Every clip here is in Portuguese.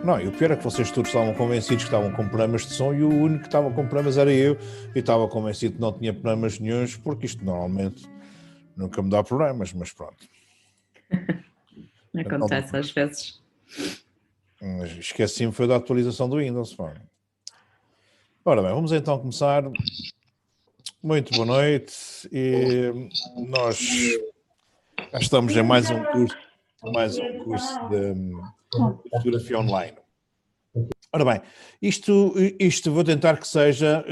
Não, e o pior é que vocês todos estavam convencidos que estavam com problemas de som e o único que estava com problemas era eu e estava convencido que não tinha problemas nenhuns, porque isto normalmente nunca me dá problemas, mas pronto. Acontece às vezes. Esqueci-me foi da atualização do Windows. Pá. Ora bem, vamos então começar. Muito boa noite e nós já estamos em mais um curso de fotografia online. Ora bem, isto vou tentar que seja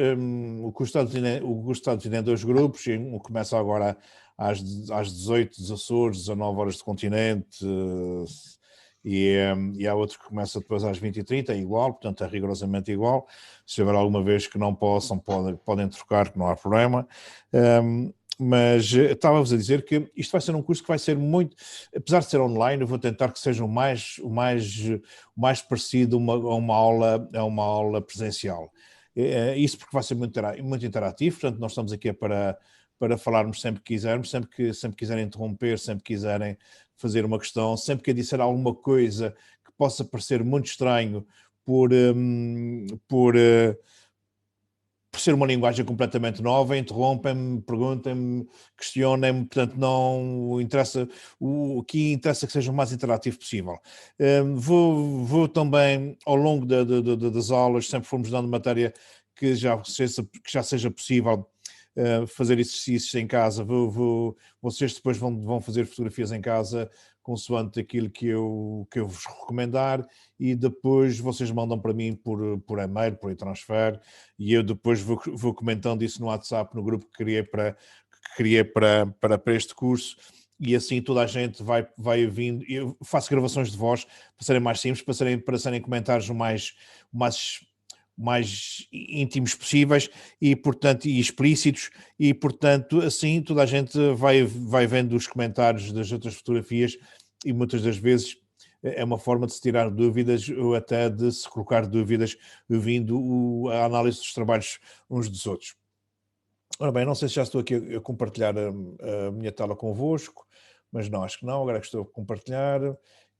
o curso está dividido em dois grupos, um começa agora às 18 dos Açores, 19 horas do continente, e há outro que começa depois às 20h30, é igual, portanto é rigorosamente igual. Se houver alguma vez que não possam, podem trocar, que não há problema. Mas estava-vos a dizer que isto vai ser um curso que vai ser muito, apesar de ser online, eu vou tentar que seja o mais parecido a uma aula presencial. Isso porque vai ser muito interativo, portanto nós estamos aqui para falarmos sempre que quisermos, sempre que quiserem interromper, sempre que quiserem fazer uma questão, sempre que eu disser alguma coisa que possa parecer muito estranho por ser uma linguagem completamente nova, interrompem-me, perguntem-me, questionem-me, portanto não interessa, o que interessa é que seja o mais interativo possível. Vou também, ao longo das aulas, sempre formos dando matéria que já seja possível fazer exercícios em casa, vocês depois vão fazer fotografias em casa consoante aquilo que eu vos recomendar e depois vocês mandam para mim por e-mail, por e-transfer e eu depois vou comentando isso no WhatsApp, no grupo que criei para este curso e assim toda a gente vai vindo. Eu faço gravações de voz para serem mais simples, para serem comentários o mais íntimos possíveis e, portanto, e explícitos e, portanto, assim toda a gente vai vendo os comentários das outras fotografias e muitas das vezes é uma forma de se tirar dúvidas ou até de se colocar dúvidas ouvindo a análise dos trabalhos uns dos outros. Ora bem, não sei se já estou aqui a compartilhar a minha tela convosco, mas não, acho que não, agora que estou a compartilhar.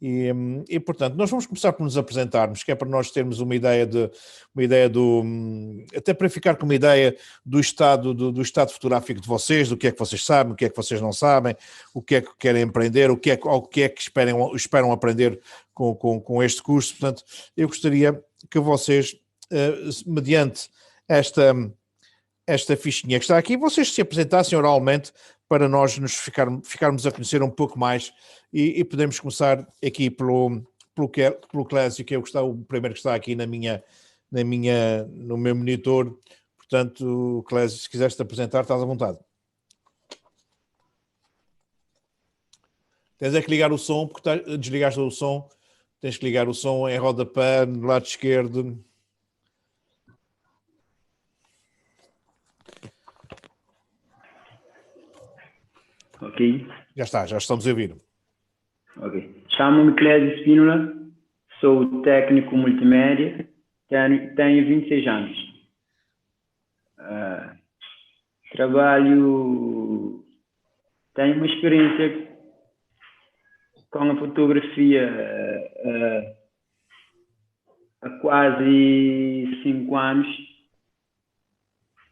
E, portanto, nós vamos começar por nos apresentarmos, que é para nós termos uma ideia do até para ficar com uma ideia do estado fotográfico de vocês, do que é que vocês sabem, o que é que vocês não sabem, o que é que querem aprender, o que é que esperam aprender com este curso. Portanto, eu gostaria que vocês, mediante esta fichinha que está aqui, vocês se apresentassem oralmente para nós ficarmos a conhecer um pouco mais e podemos começar aqui pelo Clésio, que é o primeiro que está aqui no meu monitor. Portanto, Clésio, se quiseres te apresentar, estás à vontade. Tens é que ligar o som, porque desligaste o som, tens que ligar o som em rodapé, no lado esquerdo. Ok. Já estamos a ouvir. Ok. Chamo-me Clésio Spínola, sou técnico multimédia, tenho 26 anos. Tenho uma experiência com a fotografia há quase 5 anos,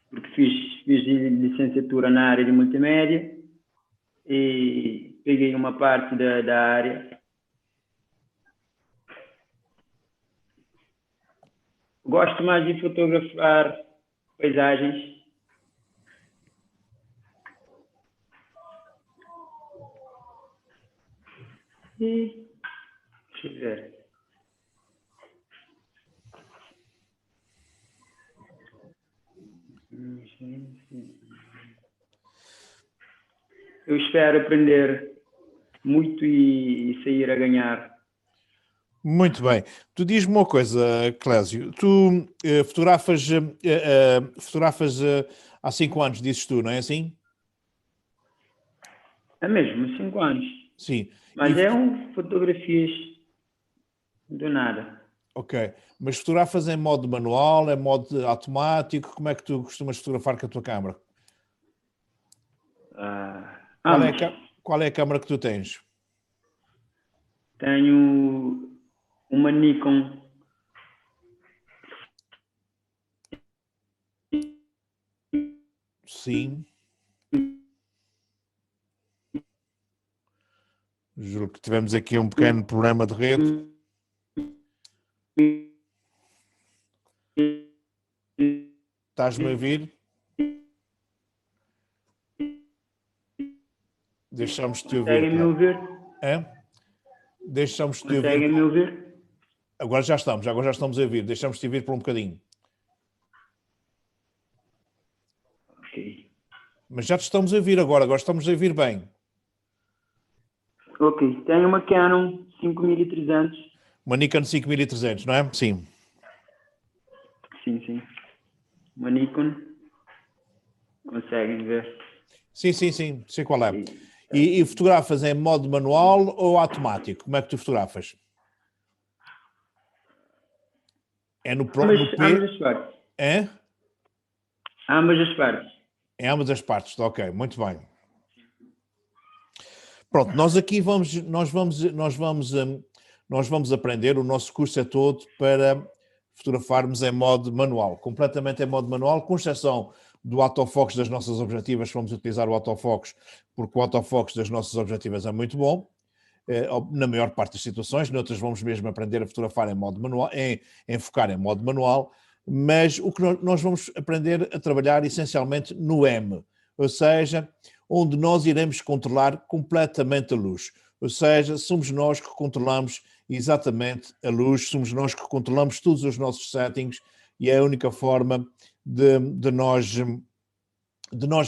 porque fiz licenciatura na área de multimédia e peguei uma parte da área. Gosto mais de fotografar paisagens. E deixa eu ver. Eu espero aprender muito e sair a ganhar. Muito bem. Tu diz-me uma coisa, Clésio. Tu fotografas há 5 anos, dizes tu, não é assim? É mesmo, 5 anos. Sim. Mas fotografias do nada. Ok. Mas fotografas em modo manual, em modo automático? Como é que tu costumas fotografar com a tua câmera? Qual é a câmera que tu tens? Tenho uma Nikon Sim. Juro que tivemos aqui um pequeno problema de rede. Estás-me a ouvir? Deixamos de te ouvir. Conseguem me ouvir? É? Deixamos de te ouvir. Conseguem me ouvir? Agora já estamos a ouvir. Deixamos de te ouvir por um bocadinho. Ok. Mas já te estamos a ouvir agora estamos a ouvir bem. Ok, tenho uma Canon 5300. Uma Nikon 5300, não é? Sim. Sim. Uma Nikon. Conseguem ver? Sim. Sei qual é. E fotografas em modo manual ou automático? Como é que tu fotografas? É no P? Ambas as partes. É? Ambas as partes. Em ambas as partes, ok, muito bem. Pronto, nós aqui nós vamos aprender, o nosso curso é todo para fotografarmos em modo manual, completamente em modo manual, com exceção do autofocus das nossas objetivas. Vamos utilizar o autofocus porque o autofocus das nossas objetivas é muito bom, na maior parte das situações. Noutras vamos mesmo aprender a fotografar em modo manual, em focar em modo manual, mas o que nós vamos aprender a trabalhar essencialmente no M, ou seja, onde nós iremos controlar completamente a luz. Ou seja, somos nós que controlamos exatamente a luz, somos nós que controlamos todos os nossos settings e é a única forma de nós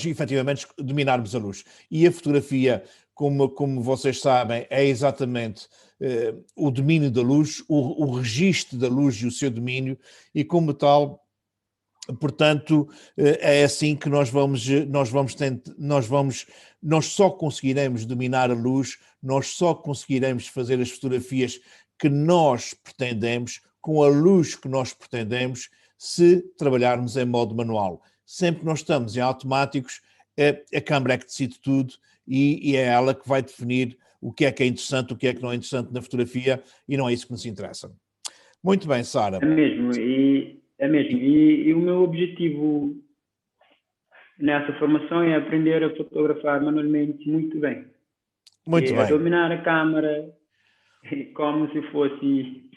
efetivamente dominarmos a luz. E a fotografia, como vocês sabem, é exatamente o domínio da luz, o registro da luz e o seu domínio, e como tal, portanto, é assim que nós só conseguiremos dominar a luz, nós só conseguiremos fazer as fotografias que nós pretendemos, com a luz que nós pretendemos, se trabalharmos em modo manual. Sempre que nós estamos em automáticos, a câmara é que decide tudo e é ela que vai definir o que é interessante, o que é que não é interessante na fotografia, e não é isso que nos interessa. Muito bem, Sara. É mesmo, e o meu objetivo nessa formação é aprender a fotografar manualmente muito bem. Muito bem. A dominar a câmara como se fosse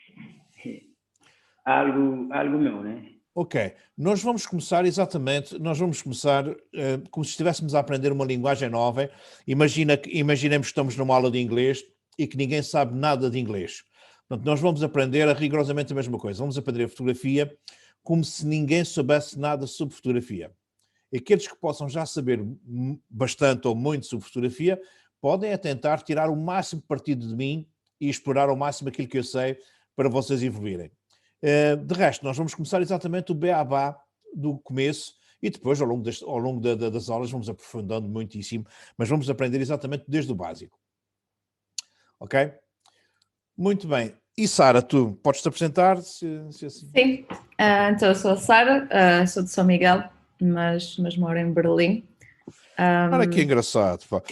algo meu, né? Ok, nós vamos começar como se estivéssemos a aprender uma linguagem nova. Imaginemos que estamos numa aula de inglês e que ninguém sabe nada de inglês. Portanto, nós vamos aprender rigorosamente a mesma coisa. Vamos aprender a fotografia como se ninguém soubesse nada sobre fotografia. Aqueles que possam já saber bastante ou muito sobre fotografia podem tentar tirar o máximo partido de mim e explorar ao máximo aquilo que eu sei para vocês evoluírem. De resto, nós vamos começar exatamente o beabá do começo e depois, ao longo das aulas, vamos aprofundando muitíssimo, mas vamos aprender exatamente desde o básico. Ok? Muito bem. E Sara, tu podes-te apresentar? Sim, então eu sou a Sara, sou de São Miguel, mas moro em Berlim. Olha que engraçado. Pá.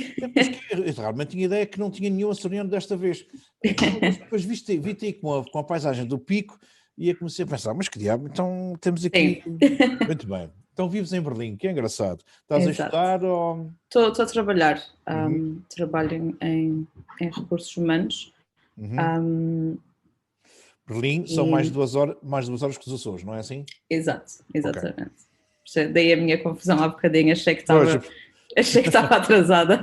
Eu realmente tinha ideia que não tinha nenhum açoriano desta vez. Depois vi-te aí com a paisagem do pico e comecei a pensar, mas que diabo, então temos aqui... Sim. Muito bem. Então vives em Berlim, que engraçado. Estás Exato. a estudar ou... Estou a trabalhar. Trabalho em recursos humanos. Berlim são mais 2 horas que os Açores, não é assim? Exato, exatamente. Okay. Daí a minha confusão há bocadinho, achei que estava atrasada.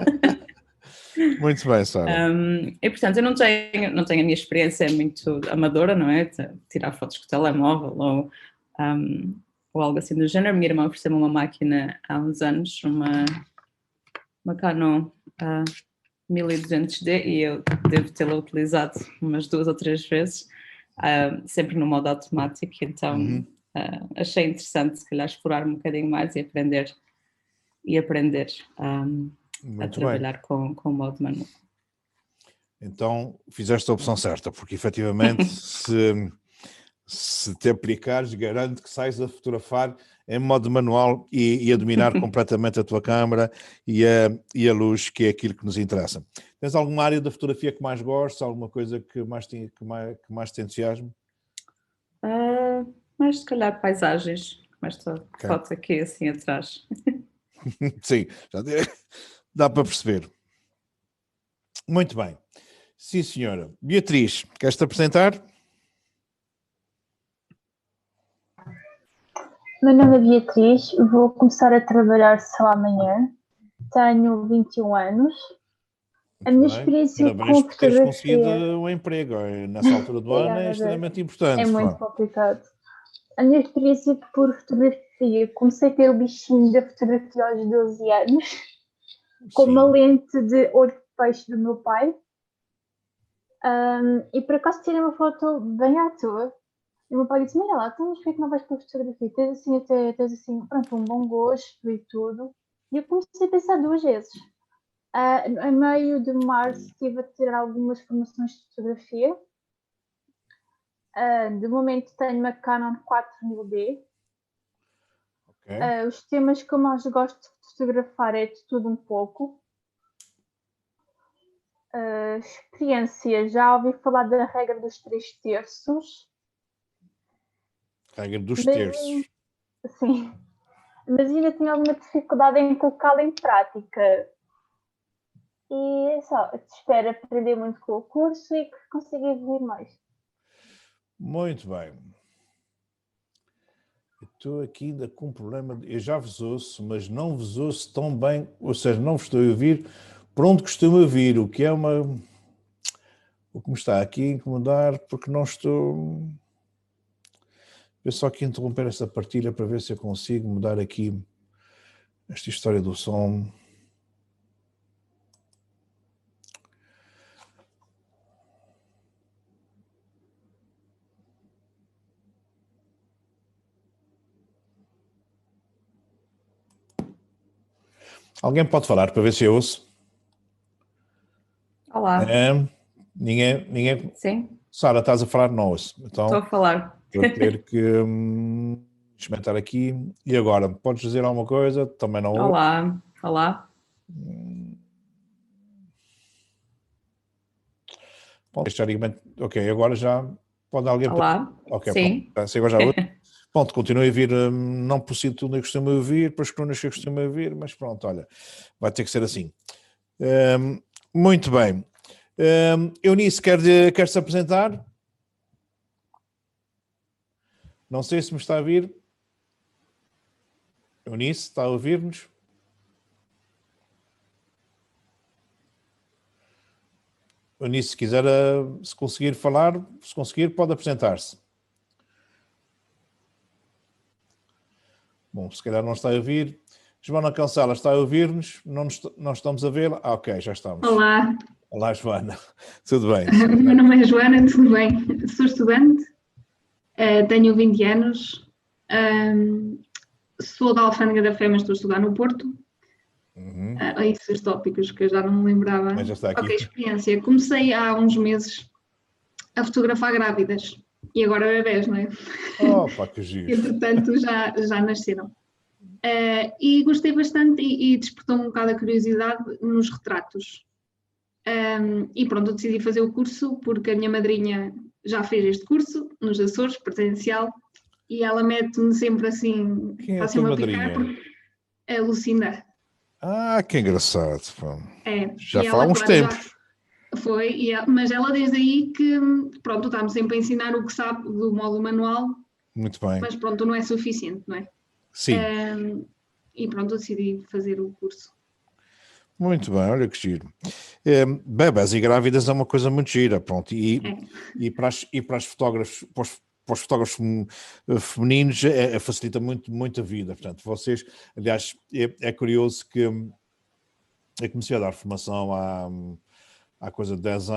Muito bem, Sara. E portanto, eu não tenho a minha experiência muito amadora, não é? Tirar fotos com o telemóvel ou algo assim do género. Minha irmã ofereceu-me uma máquina há uns anos, uma Canon 1200D, e eu devo tê-la utilizado umas 2 ou 3 vezes, sempre no modo automático, então achei interessante se calhar explorar um bocadinho mais e aprender a trabalhar com o modo manual. Então fizeste a opção certa, porque efetivamente se te aplicares, garanto que sais a fotografar em modo manual e a dominar completamente a tua câmara e a luz, que é aquilo que nos interessa. Tens alguma área da fotografia que mais gostes? Alguma coisa que mais te entusiasme? Mais se calhar paisagens, mais fotos aqui assim atrás. Sim, dá para perceber. Muito bem. Sim, senhora. Beatriz, queres-te apresentar? Meu nome é Beatriz, vou começar a trabalhar só amanhã. Tenho 21 anos. A minha experiência Parabéns com por teres conseguido fotografia... um emprego. Nessa altura do ano é Obrigada. extremamente importante. É muito complicado. A minha experiência por fotografia, comecei a ter o bichinho da fotografia aos 12 anos, com uma lente de ouro de peixe do meu pai. E por acaso tirei uma foto bem à toa. E o meu pai disse: "Olha lá, então, mas por que não vais para a fotografia? Tens assim, pronto, um bom gosto e tudo." E eu comecei a pensar duas vezes. Em meio de março estive a ter algumas formações de fotografia. De momento tenho uma Canon 4000D. Os temas que eu mais gosto de fotografar é de tudo um pouco. Experiência, já ouvi falar da regra dos 3/3. Regra dos terços. Sim, mas ainda tenho alguma dificuldade em colocá-la em prática. E é só, espero aprender muito com o curso e que consiga evoluir mais. Muito bem. Estou aqui ainda com um problema. Eu já vos ouço, mas não vos ouço tão bem, ou seja, não vos estou a ouvir por onde costumo ouvir, o que é o que me está aqui a incomodar, porque não estou... Eu só aqui interromper esta partilha para ver se eu consigo mudar aqui esta história do som. Alguém pode falar para ver se eu ouço? Olá. Ninguém? Sim. Sara, estás a falar? Não ouço. Então, Estou a falar. vou ter que experimentar aqui. E agora, podes dizer alguma coisa? Também não ouço. Olá. Olá. Ok, agora já pode alguém... Olá. Ok, sim. pronto. Agora já ouço. Pronto, continuo a ouvir, não por sítio onde eu costumo ouvir, para as colunas que eu costumo ouvir, mas pronto, olha, vai ter que ser assim. Muito bem. Eunice, quer-se apresentar? Não sei se me está a ouvir. Eunice, está a ouvir-nos? Eunice, se quiser, se conseguir falar, se conseguir, pode apresentar-se. Bom, se calhar não está a ouvir. Joana Cancela, está a ouvir-nos? Não estamos a vê-la? Ok, já estamos. Olá. Olá, Joana. Tudo bem? Meu nome é Joana, tudo bem? Sou estudante, tenho 20 anos, sou da Alfândega da Fé, mas estou a estudar no Porto. Esses tópicos que eu já não me lembrava. Mas já está aqui. Ok, experiência. Comecei há uns meses a fotografar grávidas e agora bebés, não é? Opa, que giro. Entretanto, já nasceram. E gostei bastante e despertou um bocado a curiosidade nos retratos. E pronto, eu decidi fazer o curso porque a minha madrinha já fez este curso nos Açores, presencial, e ela mete-me sempre assim, Quem é a faz-me tua a picar, madrinha? porque é a Lucinda. Ah, que engraçado. Já e faz ela, uns claro, tempos. Foi, mas ela desde aí que, pronto, está-me sempre a ensinar o que sabe do modo manual, Muito bem. mas pronto, não é suficiente, não é? Sim. E pronto, eu decidi fazer o curso. Muito bem, olha que giro. Bebés e grávidas é uma coisa muito gira, pronto. E para os fotógrafos, para os fotógrafos femininos facilita muito a vida. Portanto, vocês, aliás, é curioso que eu comecei a dar formação há coisa de 10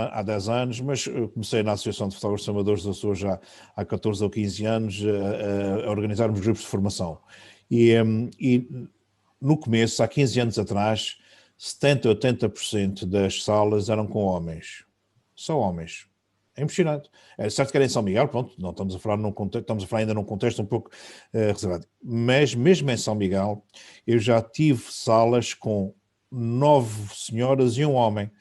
anos, mas comecei na Associação de Fotógrafos Amadores da Açores já há 14 ou 15 anos a organizarmos grupos de formação. E no começo, há 15 anos atrás, 70% ou 80% das salas eram com homens. Só homens. É impressionante. É certo que era em São Miguel, pronto, não estamos a falar estamos a falar ainda num contexto um pouco reservado. Mas mesmo em São Miguel, eu já tive salas com 9 senhoras e um homem.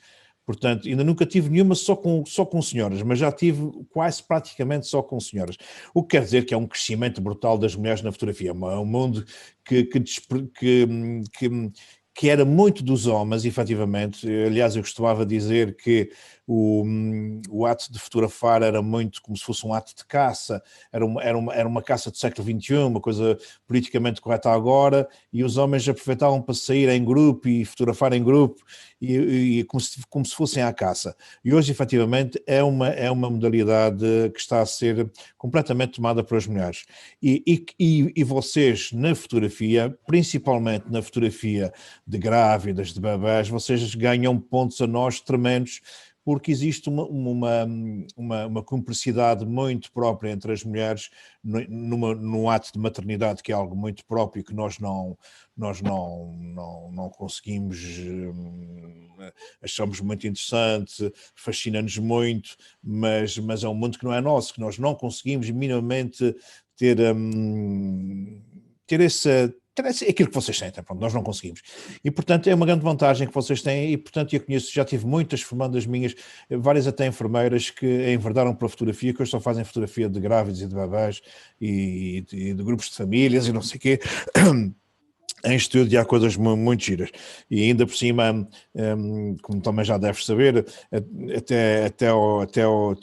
Portanto, ainda nunca tive nenhuma só com senhoras, mas já tive quase praticamente só com senhoras. O que quer dizer que é um crescimento brutal das mulheres na fotografia. É um mundo que era muito dos homens, efetivamente. Aliás, eu costumava dizer que o ato de fotografar era muito como se fosse um ato de caça, era uma caça do século XXI, uma coisa politicamente correta agora, e os homens aproveitavam para sair em grupo e fotografar em grupo, e como se fossem à caça. E hoje, efetivamente, é uma modalidade que está a ser completamente tomada pelas mulheres. E vocês, na fotografia, principalmente na fotografia de grávidas, de bebés, vocês ganham pontos a nós tremendos, porque existe uma cumplicidade muito própria entre as mulheres num ato de maternidade, que é algo muito próprio, que nós não conseguimos, achamos muito interessante, fascina-nos muito, mas é um mundo que não é nosso, que nós não conseguimos minimamente ter aquilo que vocês sentem, pronto, nós não conseguimos. E, portanto, é uma grande vantagem que vocês têm, e, portanto, eu conheço, já tive muitas formandas minhas, várias até enfermeiras que enverdaram para a fotografia, que hoje só fazem fotografia de grávidos e de bebés e de grupos de famílias e não sei o quê. Em estúdio há coisas muito giras, e ainda por cima, como também já deves saber, até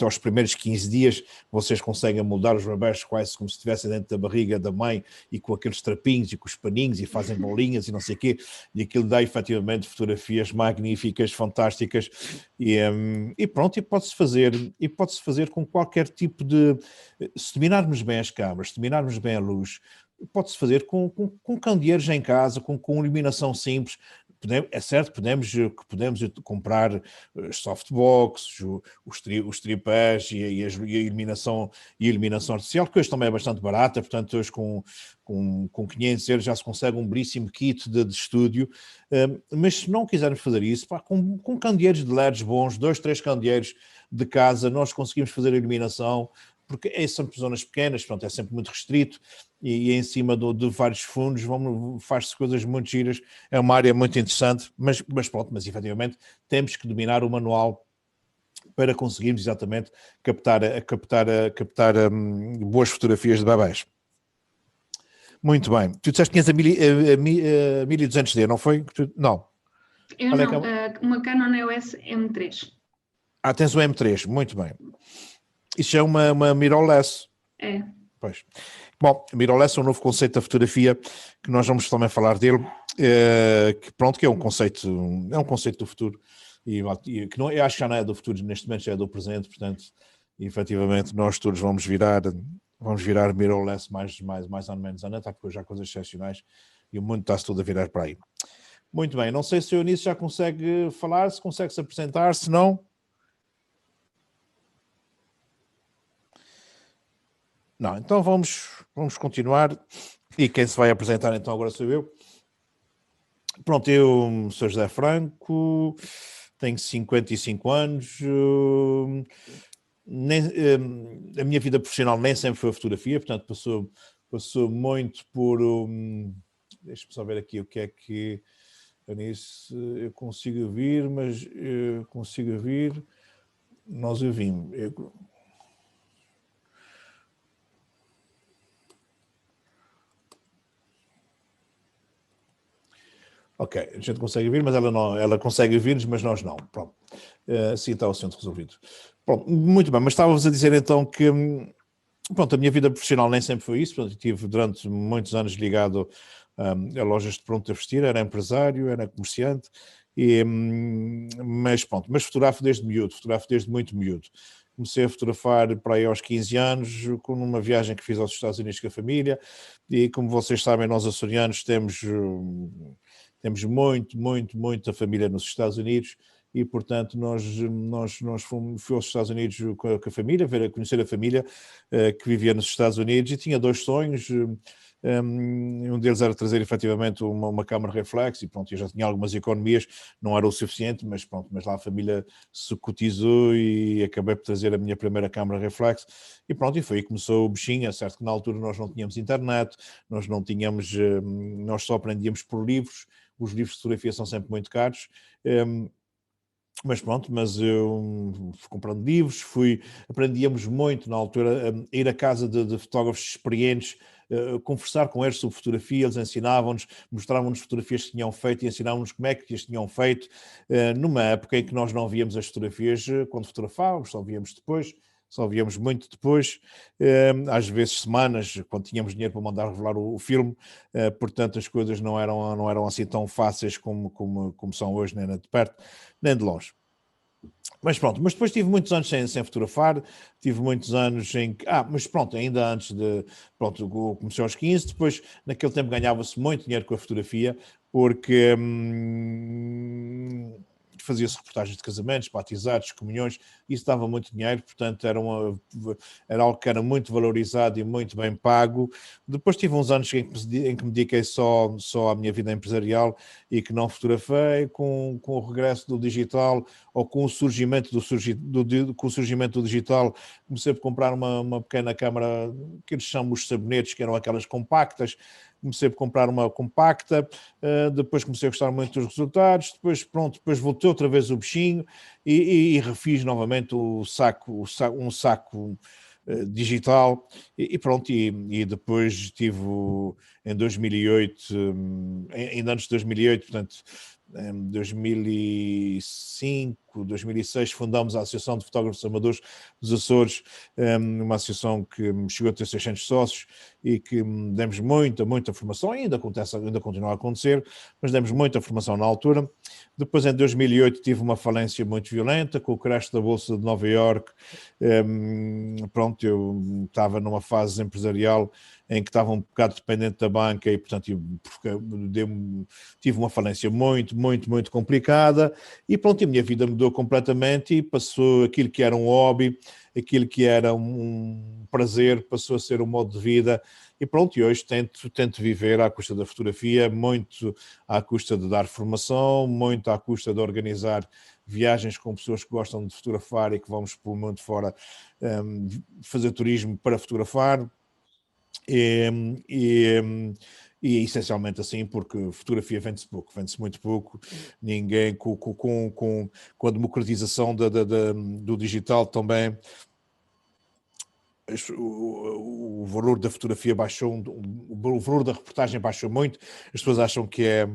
aos primeiros 15 dias vocês conseguem moldar os bebés quase como se estivessem dentro da barriga da mãe, e com aqueles trapinhos e com os paninhos, e fazem bolinhas e não sei o quê, e aquilo dá efetivamente fotografias magníficas, fantásticas, e pronto, e pode-se fazer com qualquer tipo de... Se dominarmos bem as câmaras, se dominarmos bem a luz, pode-se fazer com candeeiros em casa, com iluminação simples. É certo que podemos comprar softbox, os tripés e a iluminação artificial, que hoje também é bastante barata, portanto hoje com 500 euros já se consegue um belíssimo kit de estúdio, mas se não quisermos fazer isso, com candeeiros de LEDs bons, 2, 3 candeeiros de casa, nós conseguimos fazer a iluminação, porque são zonas pequenas, pronto, é sempre muito restrito, e em cima de vários fundos faz-se coisas muito giras, é uma área muito interessante, mas efetivamente temos que dominar o manual para conseguirmos exatamente captar boas fotografias de bebés. Muito bem. Tu disseste que tinhas a 1200D, não foi? Não. Eu não, uma Canon EOS M3. Tens o M3, muito bem. Isso é uma mirrorless. É. Pois. Bom, a mirrorless é um novo conceito da fotografia, que nós vamos também falar dele, que é um conceito do futuro, e que não, eu acho que já não é do futuro neste momento, já é do presente, portanto, efetivamente nós todos vamos virar mirrorless mais ou menos a noite, porque já há coisas excepcionais e o mundo está-se todo a virar para aí. Muito bem, não sei se o Eunice já consegue falar, se consegue se apresentar, se não... Não, então vamos continuar, e quem se vai apresentar então agora sou eu. Pronto, eu sou José Franco, tenho 55 anos, a minha vida profissional nem sempre foi a fotografia, portanto passou muito por... deixa-me só ver aqui o que é que... eu consigo vir, mas consigo vir, nós ouvimos... Ok, a gente consegue vir, mas ela consegue vir-nos, mas nós não. Pronto, assim está o assunto resolvido. Pronto, muito bem, mas estávamos a dizer então que, pronto, a minha vida profissional nem sempre foi isso. Portanto, estive durante muitos anos ligado a lojas de pronto a vestir, era empresário, era comerciante, mas fotografo desde miúdo, fotografo desde muito miúdo. Comecei a fotografar para aí aos 15 anos, com uma viagem que fiz aos Estados Unidos com a família, e como vocês sabem, nós açorianos temos muita família nos Estados Unidos, e portanto fui aos Estados Unidos com a família, conhecer a família que vivia nos Estados Unidos, e tinha 2 sonhos. Um deles era trazer efetivamente uma câmara reflex, e pronto, eu já tinha algumas economias, não era o suficiente, mas lá a família se cotizou e acabei por trazer a minha primeira câmara reflex, e pronto, e foi aí que começou o bichinho. É certo que na altura nós não tínhamos internet, nós só aprendíamos por livros, os livros de fotografia são sempre muito caros, Mas pronto, mas eu fui comprando livros, aprendíamos muito na altura a ir à casa de fotógrafos experientes, conversar com eles sobre fotografia, eles ensinavam-nos, mostravam-nos fotografias que tinham feito e ensinavam-nos como é que as tinham feito, numa época em que nós não víamos as fotografias quando fotografávamos, só víamos depois, só víamos muito depois, às vezes semanas, quando tínhamos dinheiro para mandar revelar o filme, portanto as coisas não eram assim tão fáceis como são hoje, nem de perto, nem de longe. Mas pronto, mas depois tive muitos anos sem fotografar, tive muitos anos em que... mas pronto, ainda antes de... Pronto, eu comecei aos 15, depois naquele tempo ganhava-se muito dinheiro com a fotografia, porque fazia-se reportagens de casamentos, batizados, comunhões, isso dava muito dinheiro, portanto era algo que era muito valorizado e muito bem pago. Depois tive uns anos em que me dediquei só à minha vida empresarial e que não fotografei, com o regresso do digital ou com o surgimento do digital, comecei a comprar uma pequena câmara que eles chamam os sabonetes, que eram aquelas compactas. Comecei a comprar uma compacta, depois comecei a gostar muito dos resultados, depois voltei outra vez o bichinho e refiz novamente um saco digital e pronto, e depois tive em 2008, ainda antes de 2008, portanto, em 2005, 2006, fundámos a Associação de Fotógrafos Amadores dos Açores, uma associação que chegou a ter 600 sócios e que demos muita formação, ainda continua a acontecer, mas demos muita formação na altura. Depois, em 2008, tive uma falência muito violenta, com o crash da Bolsa de Nova Iorque. Pronto, eu estava numa fase empresarial em que estava um bocado dependente da banca e, portanto, tive uma falência muito complicada e, pronto, a minha vida mudou completamente e passou aquilo que era um hobby, aquilo que era um prazer, passou a ser um modo de vida e, pronto, e hoje tento viver à custa da fotografia, muito à custa de dar formação, muito à custa de organizar viagens com pessoas que gostam de fotografar e que vamos pelo mundo fora fazer turismo para fotografar. E essencialmente assim, porque fotografia vende-se muito pouco, ninguém, com a democratização do digital também, o valor da fotografia baixou, o valor da reportagem baixou muito, as pessoas acham que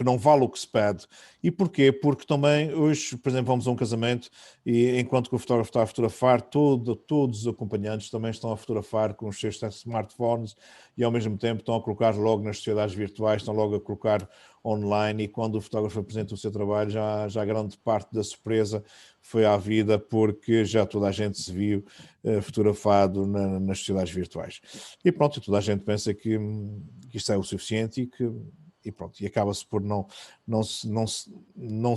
não vale o que se pede. E porquê? Porque também hoje, por exemplo, vamos a um casamento e enquanto que o fotógrafo está a fotografar, todos os acompanhantes também estão a fotografar com os seus smartphones e ao mesmo tempo estão a colocar logo nas sociedades virtuais, estão logo a colocar online e quando o fotógrafo apresenta o seu trabalho já grande parte da surpresa foi à vida porque já toda a gente se viu fotografado nas sociedades virtuais. E pronto, toda a gente pensa que isto é o suficiente e pronto, e acaba-se por não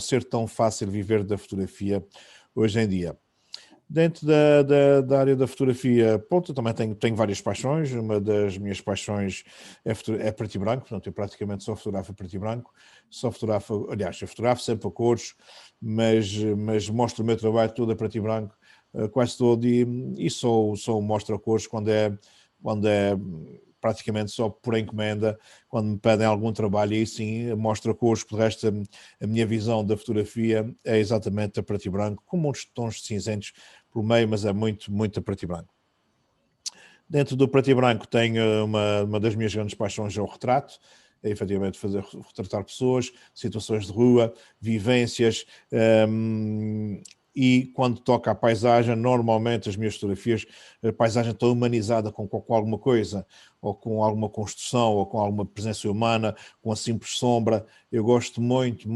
ser tão fácil viver da fotografia hoje em dia. Dentro da área da fotografia, pronto, eu também tenho várias paixões. Uma das minhas paixões é preto e branco, portanto, eu praticamente só fotografo preto e branco. Eu fotografo sempre a cores, mas mostro o meu trabalho todo a preto e branco, quase todo, e só mostro a cores quando é praticamente só por encomenda, quando me pedem algum trabalho, e aí sim mostro a cores, por resto a minha visão da fotografia é exatamente a preto e branco, com muitos tons cinzentos por meio, mas é muito a preto e branco. Dentro do preto e branco tenho uma das minhas grandes paixões é o retrato, é efetivamente retratar pessoas, situações de rua, vivências, e quando toca a paisagem, normalmente as minhas fotografias, a paisagem está humanizada com alguma coisa, ou com alguma construção, ou com alguma presença humana, com a simples sombra. Eu gosto muito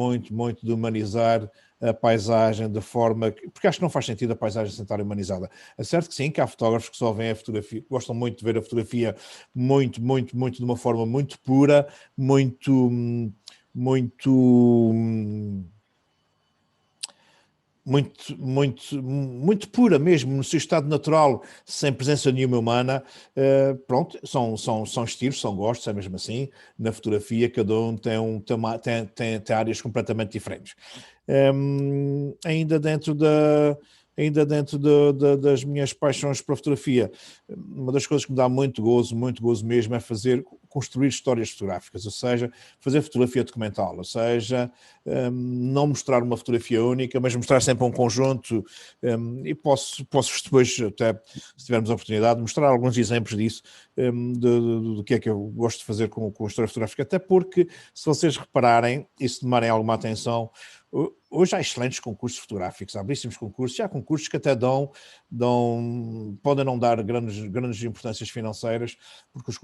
de humanizar a paisagem de forma que... Porque acho que não faz sentido a paisagem sem estar humanizada. É certo que sim, que há fotógrafos que só veem a fotografia, gostam muito de ver a fotografia muito de uma forma muito pura, muito pura mesmo, no seu estado natural, sem presença nenhuma humana. Pronto, são estilos, são gostos, é mesmo assim. Na fotografia, cada um tem áreas completamente diferentes. Ainda dentro ainda dentro das minhas paixões para a fotografia, uma das coisas que me dá muito gozo mesmo, é construir histórias fotográficas, ou seja, fazer fotografia documental, ou seja, não mostrar uma fotografia única, mas mostrar sempre um conjunto, e posso depois, até se tivermos a oportunidade, mostrar alguns exemplos disso, do que é que eu gosto de fazer com a história fotográfica, até porque, se vocês repararem e se tomarem alguma atenção, hoje há excelentes concursos fotográficos, há belíssimos concursos, e há concursos que até podem não dar grandes importâncias financeiras, porque os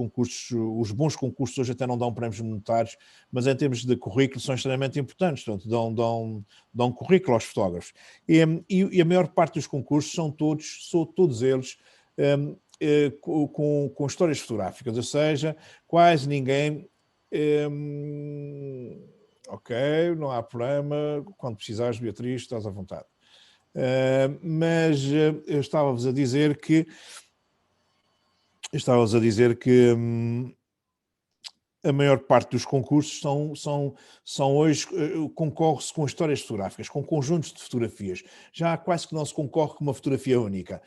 bons concursos hoje até não dão prémios monetários, mas em termos de currículo são extremamente importantes, portanto dão currículo aos fotógrafos. E a maior parte dos concursos são todos eles com histórias fotográficas, ou seja, quase ninguém... Ok, não há problema. Quando precisares, Beatriz, estás à vontade. Mas eu estava-vos a dizer que a maior parte dos concursos são hoje, concorre-se com histórias fotográficas, com conjuntos de fotografias. Já quase que não se concorre com uma fotografia única.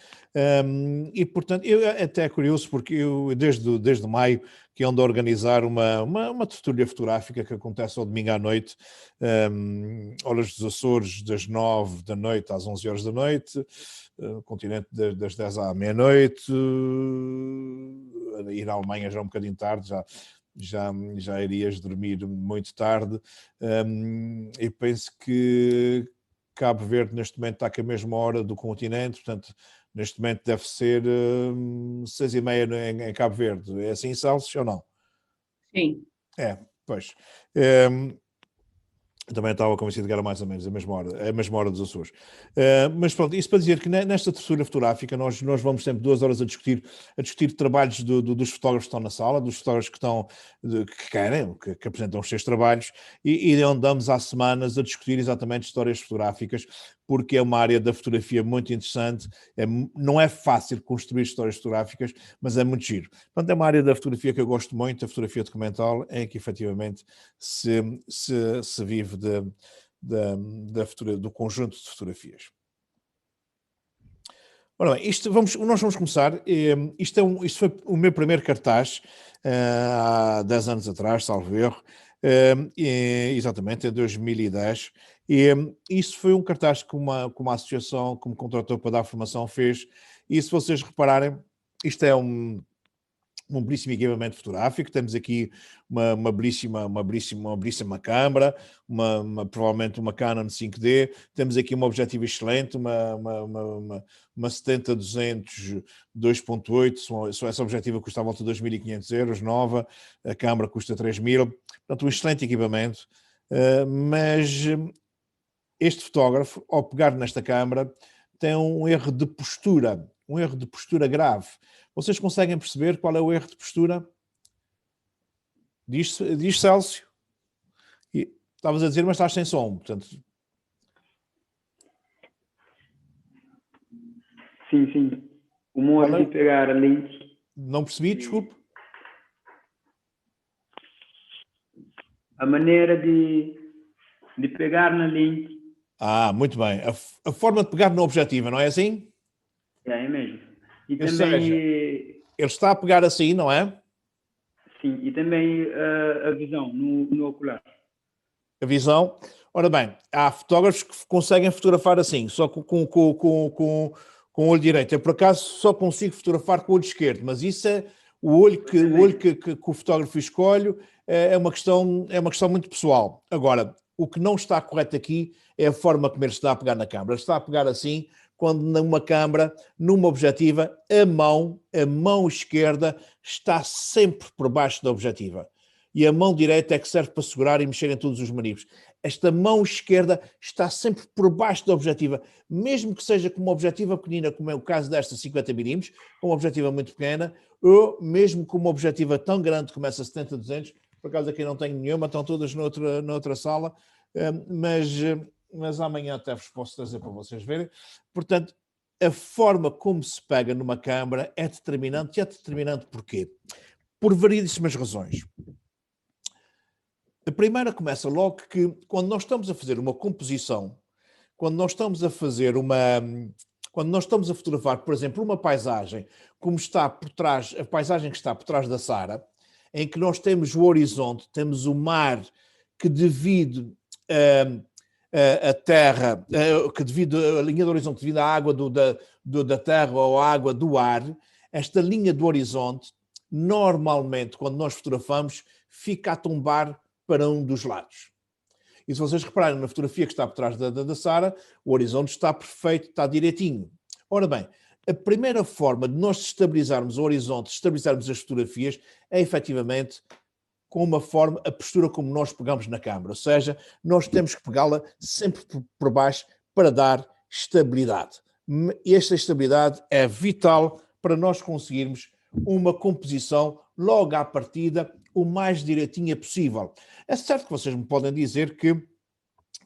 E, portanto, até é curioso, porque eu, desde maio, que ando a organizar uma tertúlia fotográfica que acontece ao domingo à noite, Horas dos Açores, das 9 da noite às 11 horas da noite, continente das 10 à meia-noite, ir à Alemanha já um bocadinho tarde, já irias dormir muito tarde, e penso que Cabo Verde neste momento está com a mesma hora do continente, portanto neste momento deve ser 6h30 em Cabo Verde. É assim, Celso, ou não? Sim. Pois. Também estava convencido que era mais ou menos a mesma hora dos Açores. Mas pronto, isso para dizer que nesta tertúlia fotográfica nós vamos sempre 2 horas a discutir trabalhos dos fotógrafos que estão na sala, dos fotógrafos que querem, que apresentam os seus trabalhos, e andamos há semanas a discutir exatamente histórias fotográficas, porque é uma área da fotografia muito interessante. Não é fácil construir histórias fotográficas, mas é muito giro. Portanto, é uma área da fotografia que eu gosto muito, a fotografia documental, em que efetivamente se vive do conjunto de fotografias. Ora bem, nós vamos começar. Isto foi o meu primeiro cartaz há 10 anos atrás, salvo erro, exatamente, em 2010. Isso foi um cartaz que uma associação que me contratou para dar formação fez. E se vocês repararem, isto é um belíssimo equipamento fotográfico. Temos aqui uma belíssima câmara, provavelmente uma Canon 5D. Temos aqui um objetivo excelente, uma 70-200 2.8. Essa objetiva custa à volta de 2.500 euros, nova. A câmara custa 3.000. Portanto, um excelente equipamento. Mas este fotógrafo, ao pegar nesta câmara, tem um erro de postura grave. Vocês conseguem perceber qual é o erro de postura? Diz Celso. Estavas a dizer, mas estás sem som, portanto... Sim. O modo de pegar a lente... Não percebi, desculpe. A maneira de pegar na lente. Muito bem. A forma de pegar no objetivo, não é assim? É mesmo. E Ou também... seja, ele está a pegar assim, não é? Sim, e também a visão no ocular. A visão. Ora bem, há fotógrafos que conseguem fotografar assim, só com o olho direito. Eu, por acaso, só consigo fotografar com o olho esquerdo, mas isso é o olho que o fotógrafo escolhe, é uma questão muito pessoal. Agora, o que não está correto aqui é a forma como ele está a pegar na câmara. Ele está a pegar assim, quando numa câmara, numa objetiva, a mão esquerda está sempre por baixo da objetiva. E a mão direita é que serve para segurar e mexer em todos os manipos. Esta mão esquerda está sempre por baixo da objetiva, mesmo que seja com uma objetiva pequenina, como é o caso desta 50mm, uma objetiva muito pequena, ou mesmo com uma objetiva tão grande como essa 70-200, por acaso aqui não tenho nenhuma, estão todas noutra sala, mas amanhã até vos posso trazer para vocês verem. Portanto, a forma como se pega numa câmara é determinante. E é determinante porquê? Por variedíssimas razões. A primeira começa logo que, quando nós estamos a fazer uma composição, quando nós estamos a fazer quando nós estamos a fotografar, por exemplo, uma paisagem, como está por trás, a paisagem que está por trás da Sara, em que nós temos o horizonte, temos o mar que divide a terra, que divide a linha do horizonte, divide a água da terra ou a água do ar. Esta linha do horizonte, normalmente, quando nós fotografamos, fica a tombar para um dos lados. E se vocês repararem na fotografia que está por trás da Sara, o horizonte está perfeito, está direitinho. Ora bem, a primeira forma de nós estabilizarmos o horizonte, estabilizarmos as fotografias, é efetivamente com uma forma, a postura como nós pegamos na câmara. Ou seja, nós temos que pegá-la sempre por baixo para dar estabilidade. E esta estabilidade é vital para nós conseguirmos uma composição logo à partida o mais direitinha possível. É certo que vocês me podem dizer que,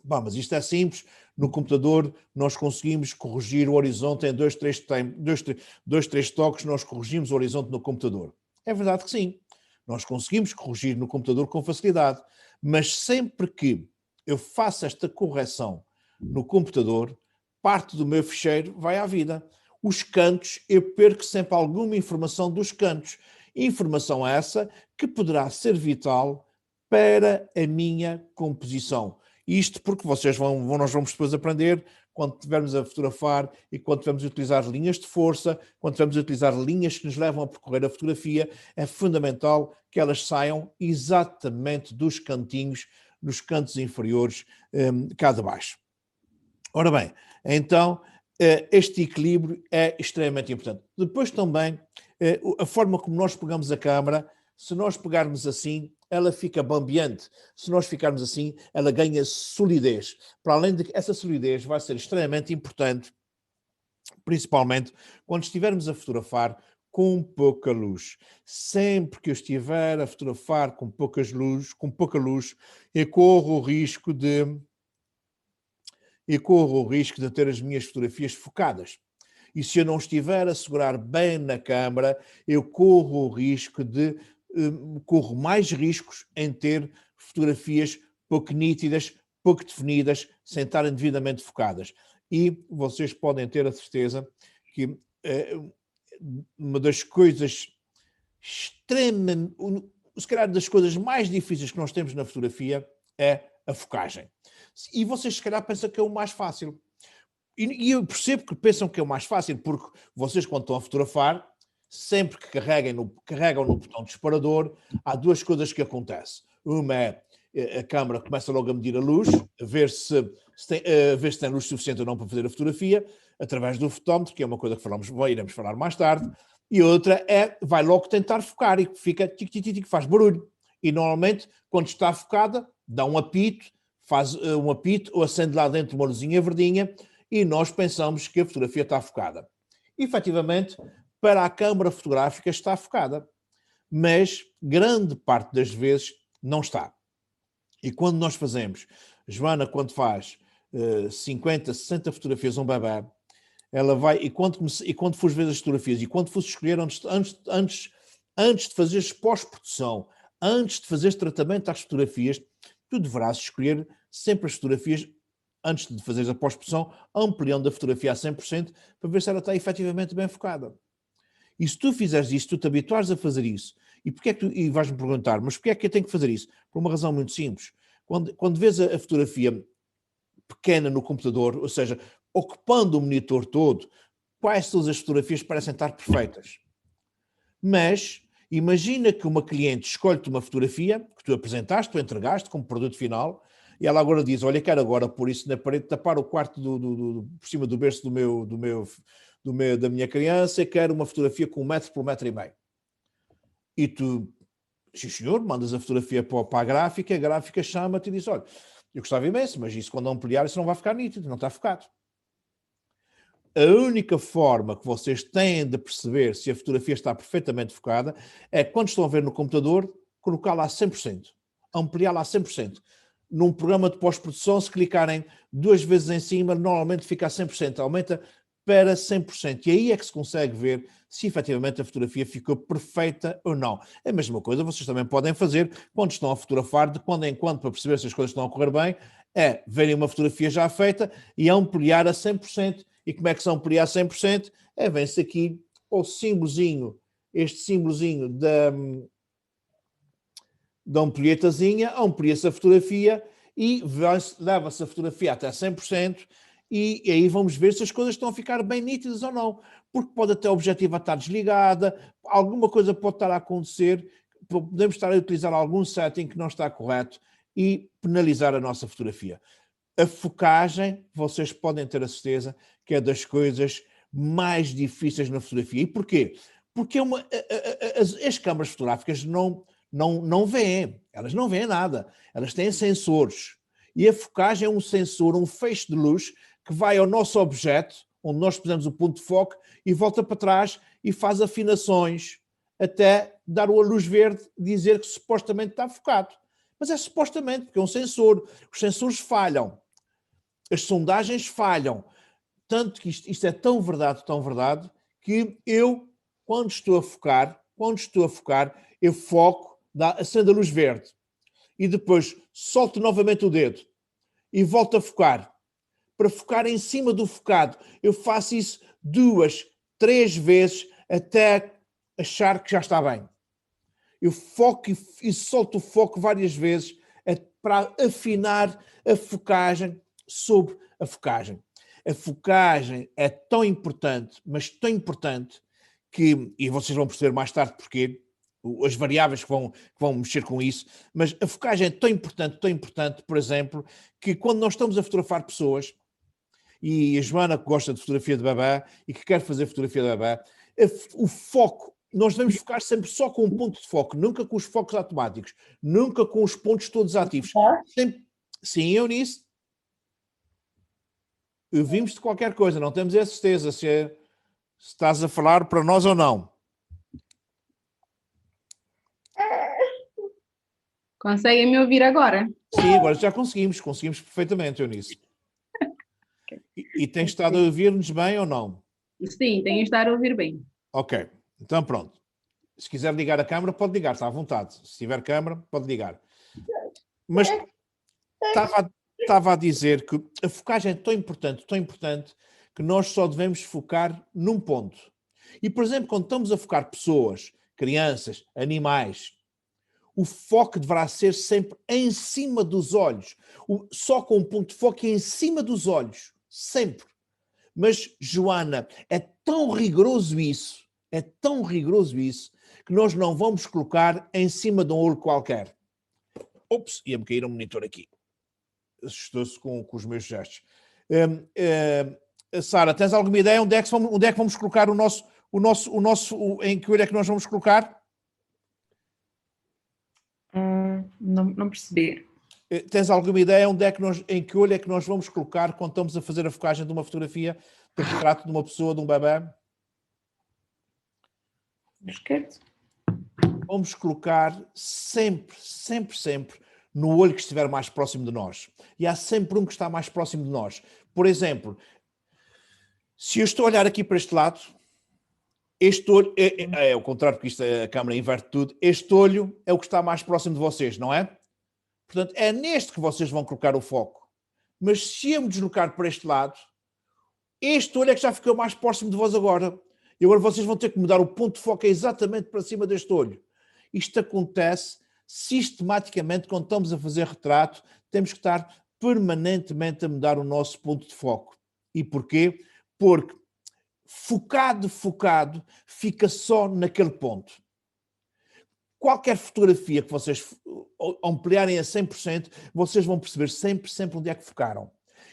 bom, mas isto é simples, no computador nós conseguimos corrigir o horizonte em 2, 3 toques, nós corrigimos o horizonte no computador. É verdade que sim, nós conseguimos corrigir no computador com facilidade, mas sempre que eu faço esta correção no computador, parte do meu ficheiro vai à vida. Os cantos, eu perco sempre alguma informação dos cantos. Informação essa que poderá ser vital para a minha composição. Isto porque nós vamos depois aprender, quando estivermos a fotografar e quando estivermos a utilizar linhas de força, quando estivermos a utilizar linhas que nos levam a percorrer a fotografia, é fundamental que elas saiam exatamente dos cantinhos, nos cantos inferiores, cá de baixo. Ora bem, então, este equilíbrio é extremamente importante. Depois também, a forma como nós pegamos a câmara, se nós pegarmos assim, ela fica bambeante. Se nós ficarmos assim, ela ganha solidez. Para além de que essa solidez vai ser extremamente importante, principalmente quando estivermos a fotografar com pouca luz. Sempre que eu estiver a fotografar com pouca luz, eu corro o risco de ter as minhas fotografias focadas. E se eu não estiver a segurar bem na câmara, eu corro mais riscos em ter fotografias pouco nítidas, pouco definidas, sem estarem devidamente focadas. E vocês podem ter a certeza que uma das coisas se calhar das coisas mais difíceis que nós temos na fotografia é a focagem. E vocês se calhar pensam que é o mais fácil. E eu percebo que pensam que é o mais fácil, porque vocês quando estão a fotografar, sempre que carregam no botão disparador, há duas coisas que acontecem. Uma é a câmara começa logo a medir a luz, a ver se tem luz suficiente ou não para fazer a fotografia, através do fotómetro, que é uma coisa que iremos falar mais tarde, e outra vai logo tentar focar e fica tic-tic-tic, faz barulho. E normalmente, quando está focada, dá um apito, faz um apito ou acende lá dentro uma luzinha verdinha e nós pensamos que a fotografia está focada. E, efetivamente, para a câmara fotográfica está focada, mas grande parte das vezes não está. E quando nós fazemos, Joana, quando faz 50, 60 fotografias a um bebê, ela vai, e quando fores ver as fotografias, e quando fores escolher antes de fazeres pós-produção, antes de fazeres tratamento às fotografias, tu deverás escolher sempre as fotografias, antes de fazeres a pós-produção, ampliando a fotografia a 100%, para ver se ela está efetivamente bem focada. E se tu fizeres isso, tu te habituares a fazer isso, e vais-me perguntar, mas porquê é que eu tenho que fazer isso? Por uma razão muito simples. Quando vês a fotografia pequena no computador, ou seja, ocupando o monitor todo, quase todas as fotografias parecem estar perfeitas. Mas imagina que uma cliente escolhe-te uma fotografia que tu apresentaste, tu entregaste como produto final, e ela agora diz, olha, quero agora pôr isso na parede, tapar o quarto por cima do berço da minha criança, e quero uma fotografia com 1 metro por 1,5 metro. E tu, sim senhor, mandas a fotografia para a gráfica chama-te e diz, olha, eu gostava imenso, mas isso quando ampliar, isso não vai ficar nítido, não está focado. A única forma que vocês têm de perceber se a fotografia está perfeitamente focada é quando estão a ver no computador, colocá-la a 100%, ampliá-la a 100%. Num programa de pós-produção, se clicarem 2 vezes em cima, normalmente fica a 100%, aumenta para 100%. E aí é que se consegue ver se efetivamente a fotografia ficou perfeita ou não. É a mesma coisa, vocês também podem fazer quando estão a fotografar, de quando em quando, para perceber se as coisas estão a correr bem, é verem uma fotografia já feita e ampliar a 100%. E como é que são por IA 100%? Vem-se aqui o símbolozinho, este símbolozinho da ampulhetazinha, ampulha-se a fotografia e leva-se a fotografia até 100%, e aí vamos ver se as coisas estão a ficar bem nítidas ou não, porque pode até a objetiva estar desligada, alguma coisa pode estar a acontecer, podemos estar a utilizar algum setting que não está correto e penalizar a nossa fotografia. A focagem, vocês podem ter a certeza que é das coisas mais difíceis na fotografia. E porquê? Porque as câmaras fotográficas não veem, elas não veem nada, elas têm sensores. E a focagem é um sensor, um feixe de luz que vai ao nosso objeto, onde nós pusemos o ponto de foco, e volta para trás e faz afinações até dar a luz verde, dizer que supostamente está focado. Mas é supostamente, porque é um sensor. Os sensores falham. As sondagens falham. Tanto que isto é tão verdade, que eu, quando estou a focar, eu foco, acendo a luz verde. E depois solto novamente o dedo e volto a focar. Para focar em cima do focado, eu faço isso 2, 3 vezes até achar que já está bem. Eu foco e solto o foco várias vezes para afinar a focagem sobre a focagem. A focagem é tão importante, mas tão importante, que, e vocês vão perceber mais tarde porquê, as variáveis que vão mexer com isso, mas a focagem é tão importante, por exemplo, que quando nós estamos a fotografar pessoas, e a Joana que gosta de fotografia de bebê e que quer fazer fotografia de bebê, o foco, nós devemos focar sempre só com um ponto de foco, nunca com os focos automáticos, nunca com os pontos todos ativos. Sempre... Sim, Eunice? Ouvimos de qualquer coisa, não temos a certeza se estás a falar para nós ou não. Conseguem me ouvir agora? Sim, agora já conseguimos perfeitamente, Eunice. E tens estado a ouvir-nos bem ou não? Sim, tenho de estar a ouvir bem. Ok, então pronto. Se quiser ligar a câmara, pode ligar, está à vontade. Se tiver câmara, pode ligar. Mas estava a dizer que a focagem é tão importante, que nós só devemos focar num ponto. E, por exemplo, quando estamos a focar pessoas, crianças, animais, o foco deverá ser sempre em cima dos olhos. Só com um ponto de foco em cima dos olhos. Sempre. Mas, Joana, é tão rigoroso isso, que nós não vamos colocar em cima de um olho qualquer. Ops, ia-me cair um monitor aqui. Assustou-se com os meus gestos. Sara, tens alguma ideia onde é que vamos colocar em que olho é que nós vamos colocar? Não percebi. Tens alguma ideia em que olho é que nós vamos colocar quando estamos a fazer a focagem de uma fotografia de retrato de uma pessoa, de um bebê? Esquerdo. Vamos colocar sempre no olho que estiver mais próximo de nós. E há sempre um que está mais próximo de nós. Por exemplo, se eu estou a olhar aqui para este lado, este olho é ao contrário, porque a câmera inverte tudo. Este olho é o que está mais próximo de vocês, não é? Portanto, é neste que vocês vão colocar o foco. Mas se eu me deslocar para este lado, este olho é que já ficou mais próximo de vós agora. E agora vocês vão ter que mudar o ponto de foco exatamente para cima deste olho. Isto acontece sistematicamente quando estamos a fazer retrato. Temos que estar permanentemente a mudar o nosso ponto de foco. E porquê? Porque focado, fica só naquele ponto. Qualquer fotografia que vocês ampliarem a 100%, vocês vão perceber sempre onde é que focaram.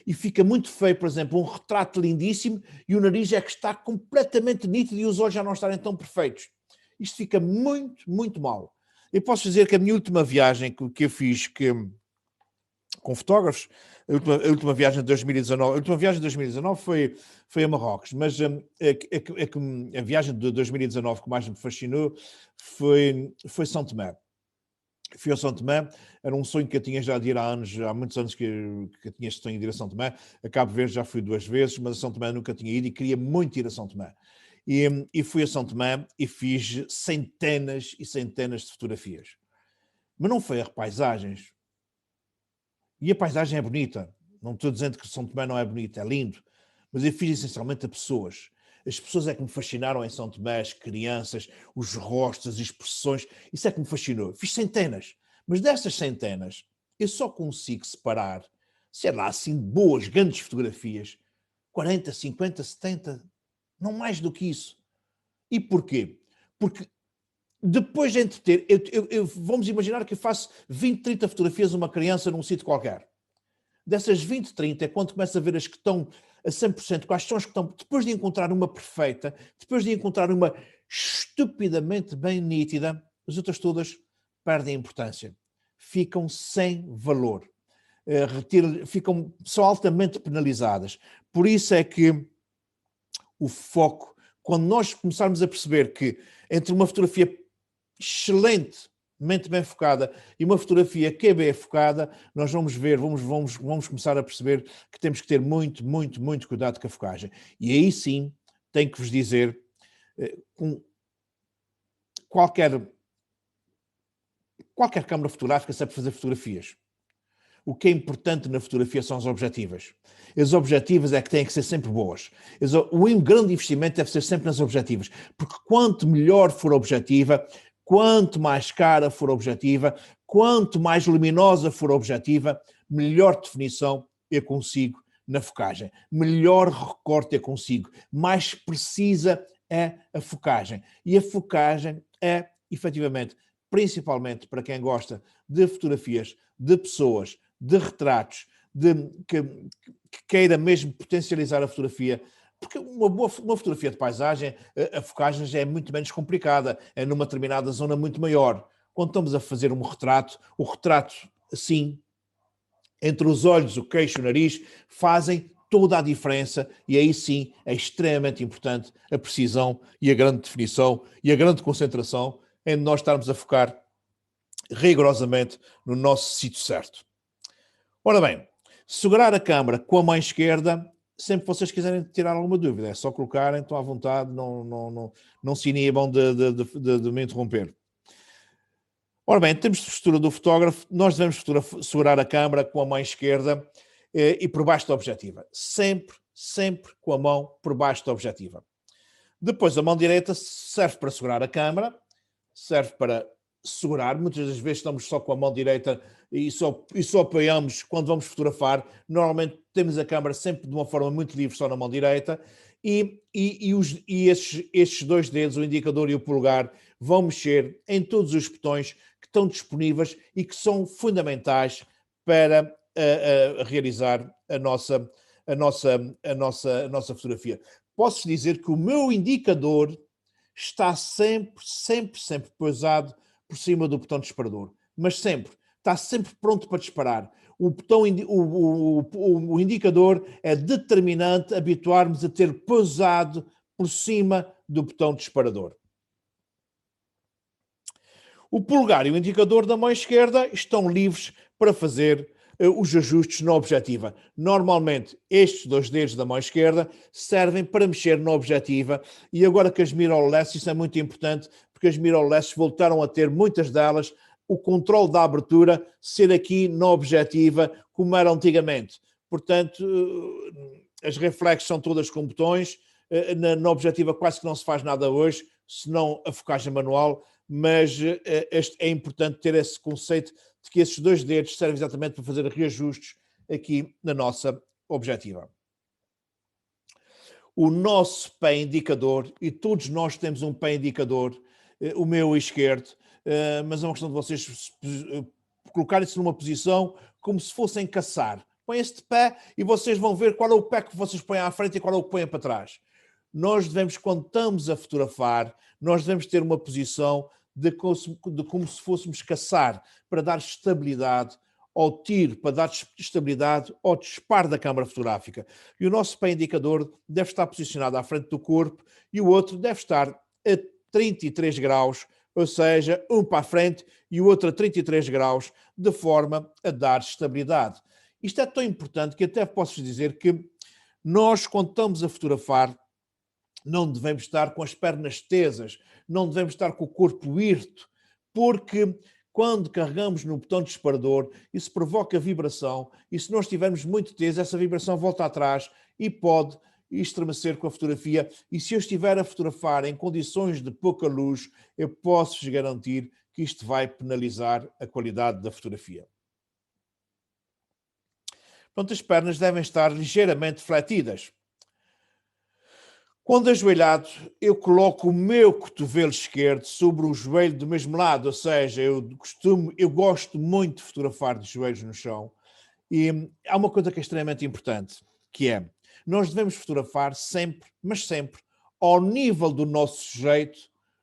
E fica muito feio, por exemplo, um retrato lindíssimo e o nariz é que está completamente nítido e os olhos já não estarem tão perfeitos. Isto fica muito mal. Eu posso dizer que a minha última viagem que eu fiz com fotógrafos, a última viagem de 2019, foi a Marrocos, mas a viagem de 2019 que mais me fascinou foi São Tomé. Fui a São Tomé, era um sonho que eu tinha já de ir há muitos anos que eu tinha este sonho de ir a São Tomé. A Cabo Verde já fui 2 vezes, mas a São Tomé nunca tinha ido e queria muito ir a São Tomé. E fui a São Tomé e fiz centenas e centenas de fotografias. Mas não foi a paisagens. E a paisagem é bonita. Não estou dizendo que São Tomé não é bonito, é lindo. mas eu fiz essencialmente a pessoas. As pessoas é que me fascinaram em São Tomé, as crianças, os rostos, as expressões, isso é que me fascinou. Fiz centenas, mas dessas centenas eu só consigo separar, sei lá, assim, boas, grandes fotografias, 40, 50, 70, não mais do que isso. E porquê? Porque depois de entreter, vamos imaginar que eu faço 20, 30 fotografias de uma criança num sítio qualquer. Dessas 20, 30 é quando começo a ver as que estão a 100%, quais são as que estão, depois de encontrar uma perfeita, depois de encontrar uma estupidamente bem nítida, as outras todas perdem importância. Ficam sem valor. São altamente penalizadas. Por isso é que o foco, quando nós começarmos a perceber que entre uma fotografia excelentemente bem focada e uma fotografia que é bem focada, nós vamos ver, vamos começar a perceber que temos que ter muito, muito, muito cuidado com a focagem. E aí sim, tenho que vos dizer, com qualquer câmara fotográfica sabe fazer fotografias. O que é importante na fotografia são as objetivas. As objetivas é que têm que ser sempre boas. O grande investimento deve ser sempre nas objetivas, porque quanto melhor for a objetiva, quanto mais cara for a objetiva, quanto mais luminosa for a objetiva, melhor definição eu consigo na focagem, melhor recorte eu consigo, mais precisa é a focagem. E a focagem é, efetivamente, principalmente para quem gosta de fotografias, de pessoas, de retratos, que queira mesmo potencializar a fotografia, porque uma fotografia de paisagem, a focagem já é muito menos complicada, é numa determinada zona muito maior. Quando estamos a fazer um retrato, o retrato, assim, entre os olhos, o queixo, o nariz, fazem toda a diferença e aí sim é extremamente importante a precisão e a grande definição e a grande concentração em nós estarmos a focar rigorosamente no nosso sítio certo. Ora bem, segurar a câmara com a mão esquerda, sempre que vocês quiserem tirar alguma dúvida, é só colocarem, estão à vontade, não se inibam de me interromper. Ora bem, em termos de postura do fotógrafo, nós devemos segurar a câmara com a mão esquerda e por baixo da objetiva. Sempre com a mão por baixo da objetiva. Depois a mão direita serve para segurar a câmara, serve para segurar, muitas das vezes estamos só com a mão direita e só apoiamos quando vamos fotografar. Normalmente temos a câmera sempre de uma forma muito livre, só na mão direita, e estes dois dedos, o indicador e o polegar, vão mexer em todos os botões que estão disponíveis e que são fundamentais para realizar a nossa fotografia. Posso dizer que o meu indicador está sempre pousado por cima do botão disparador, mas sempre, está sempre pronto para disparar. O indicador é determinante habituarmos a ter pousado por cima do botão disparador. O polegar e o indicador da mão esquerda estão livres para fazer os ajustes na objetiva. Normalmente, estes dois dedos da mão esquerda servem para mexer na objetiva e agora que as mirrorless, isso é muito importante, porque as mirrorless voltaram a ter, muitas delas, o controle da abertura ser aqui na objetiva, como era antigamente. Portanto, as reflexos são todas com botões, na objetiva quase que não se faz nada hoje, senão a focagem manual, mas é importante ter esse conceito de que esses dois dedos servem exatamente para fazer reajustes aqui na nossa objetiva. O nosso pé indicador, e todos nós temos um pé indicador, o meu esquerdo, mas é uma questão de vocês colocarem-se numa posição como se fossem caçar. Põem este pé e vocês vão ver qual é o pé que vocês põem à frente e qual é o que põem para trás. Nós devemos, quando estamos a fotografar, nós devemos ter uma posição de como se fôssemos caçar, para dar estabilidade ao tiro, para dar estabilidade ao disparo da câmara fotográfica. E o nosso pé indicador deve estar posicionado à frente do corpo e o outro deve estar a 33 graus, ou seja, um para a frente e o outro a 33 graus, de forma a dar estabilidade. Isto é tão importante que até posso dizer que nós, quando estamos a fotografar, não devemos estar com as pernas tesas, não devemos estar com o corpo hirto, porque quando carregamos no botão disparador, isso provoca vibração e se nós estivermos muito tesos, essa vibração volta atrás e pode estremecer com a fotografia, e se eu estiver a fotografar em condições de pouca luz, eu posso-vos garantir que isto vai penalizar a qualidade da fotografia. Portanto, as pernas devem estar ligeiramente fletidas. Quando ajoelhado, eu coloco o meu cotovelo esquerdo sobre o joelho do mesmo lado, ou seja, eu gosto muito de fotografar de joelhos no chão, e há uma coisa que é extremamente importante, que é, nós devemos fotografar sempre, mas sempre, ao nível do nosso sujeito,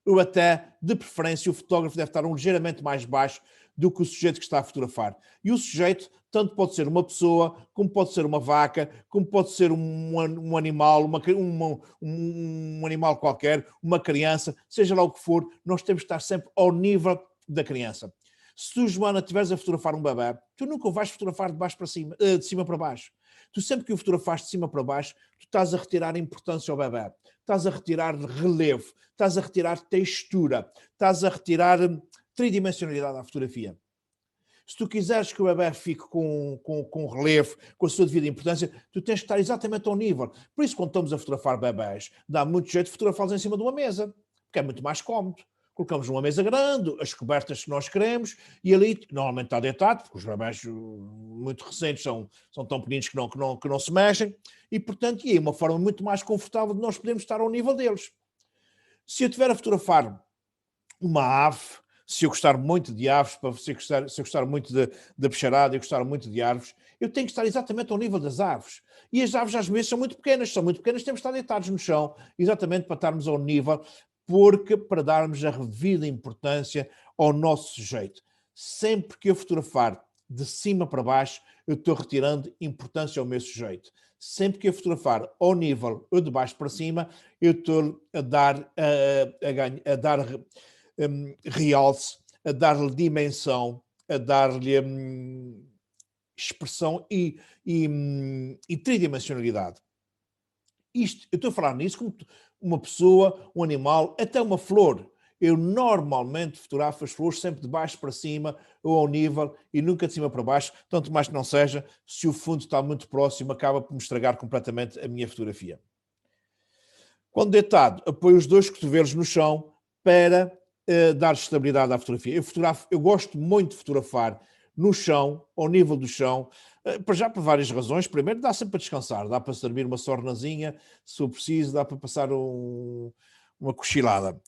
ou até, de preferência, o fotógrafo deve estar ligeiramente mais baixo do que o sujeito que está a fotografar. E o sujeito tanto pode ser uma pessoa, como pode ser uma vaca, como pode ser um animal, um animal qualquer, uma criança, seja lá o que for, nós temos que estar sempre ao nível da criança. Se tu, Joana, estiveres a fotografar um bebê, tu nunca o vais fotografar de baixo para cima, de cima para baixo. Tu sempre que o fotografaste de cima para baixo, tu estás a retirar importância ao bebê, estás a retirar relevo, estás a retirar textura, estás a retirar tridimensionalidade à fotografia. Se tu quiseres que o bebê fique com relevo, com a sua devida importância, tu tens que estar exatamente ao nível. Por isso, quando estamos a fotografar bebés, dá muito jeito de fotografá-los em cima de uma mesa, porque é muito mais cómodo. Colocamos uma mesa grande, as cobertas que nós queremos, e ali normalmente está deitado, porque os bebés muito recentes são tão pequeninos que não se mexem, e portanto, é uma forma muito mais confortável de nós podermos estar ao nível deles. Se eu estiver a fotografar uma ave, se eu gostar muito de aves, se eu gostar muito de bicharada, eu gostar muito de árvores, eu tenho que estar exatamente ao nível das aves. E as aves às vezes são muito pequenas, temos que estar deitados no chão, exatamente para estarmos ao nível, para darmos a devida importância ao nosso sujeito. Sempre que eu fotografar de cima para baixo, eu estou retirando importância ao meu sujeito. Sempre que eu fotografar ao nível ou de baixo para cima, eu estou a dar realce, a dar-lhe dimensão, a dar-lhe expressão e tridimensionalidade. Isto, eu estou a falar nisso como uma pessoa, um animal, até uma flor. Eu normalmente fotografo as flores sempre de baixo para cima ou ao nível e nunca de cima para baixo, tanto mais que não seja, se o fundo está muito próximo, acaba por me estragar completamente a minha fotografia. Quando deitado, apoio os dois cotovelos no chão para dar estabilidade à fotografia. Eu gosto muito de fotografar no chão, ao nível do chão, por várias razões. Primeiro, dá sempre para descansar, dá para servir uma sornazinha, se for preciso, dá para passar uma cochilada.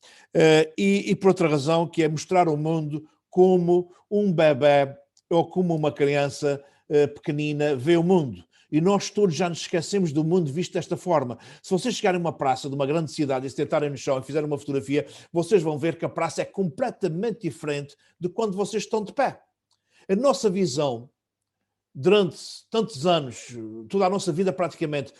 E por outra razão, que é mostrar ao mundo como um bebê ou como uma criança pequenina vê o mundo. E nós todos já nos esquecemos do mundo visto desta forma. Se vocês chegarem a uma praça de uma grande cidade e se deitarem no chão e fizerem uma fotografia, vocês vão ver que a praça é completamente diferente de quando vocês estão de pé. A nossa visão, durante tantos anos, toda a nossa vida praticamente,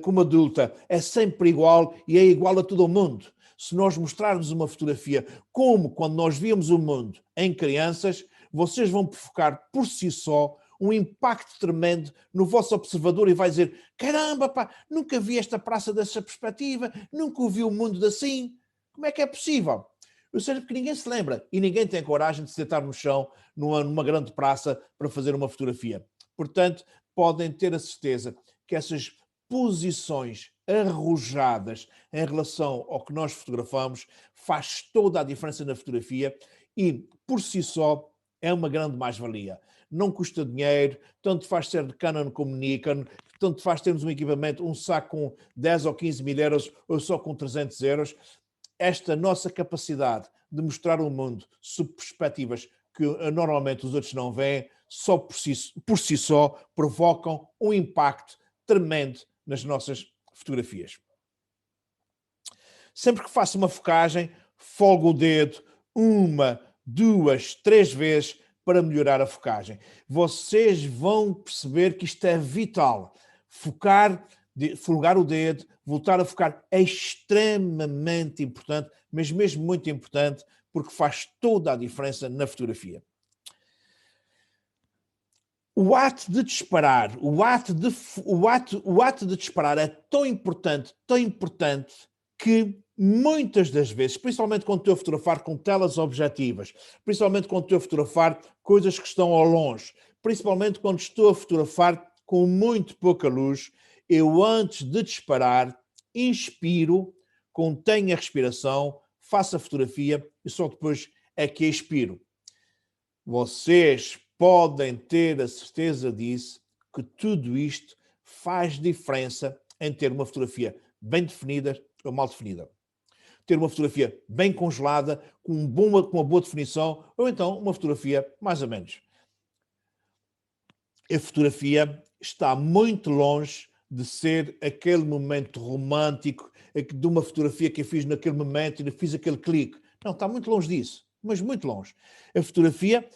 como adulta, é sempre igual e é igual a todo o mundo. Se nós mostrarmos uma fotografia como quando nós víamos o mundo em crianças, vocês vão provocar por si só um impacto tremendo no vosso observador e vai dizer: caramba, pá, nunca vi esta praça dessa perspectiva, nunca ouvi o mundo assim. Como é que é possível? Ou seja, porque ninguém se lembra e ninguém tem coragem de se deitar no chão numa grande praça para fazer uma fotografia. Portanto, podem ter a certeza que essas posições arrojadas em relação ao que nós fotografamos faz toda a diferença na fotografia e, por si só, é uma grande mais-valia. Não custa dinheiro, tanto faz ser de Canon como Nikon, tanto faz termos um equipamento, um saco com 10 ou 15 mil euros ou só com 300 euros. Esta nossa capacidade de mostrar o mundo sob perspectivas que normalmente os outros não veem, só por si só provocam um impacto tremendo nas nossas fotografias. Sempre que faço uma focagem, folgo o dedo 1, 2, 3 vezes para melhorar a focagem. Vocês vão perceber que isto é vital. Folgar o dedo, voltar a focar é extremamente importante, mas mesmo muito importante, porque faz toda a diferença na fotografia. O ato de disparar, o ato de disparar é tão importante que muitas das vezes, principalmente quando estou a fotografar com telas objetivas, principalmente quando estou a fotografar coisas que estão ao longe, principalmente quando estou a fotografar com muito pouca luz, eu antes de disparar, inspiro, contenho a respiração, faço a fotografia e só depois é que expiro. Vocês podem ter a certeza disso, que tudo isto faz diferença em ter uma fotografia bem definida ou mal definida. Ter uma fotografia bem congelada, com uma boa definição, ou então uma fotografia mais ou menos. A fotografia está muito longe de ser aquele momento romântico, de uma fotografia que eu fiz naquele momento e fiz aquele clique. Não, está muito longe disso, mas muito longe. A fotografia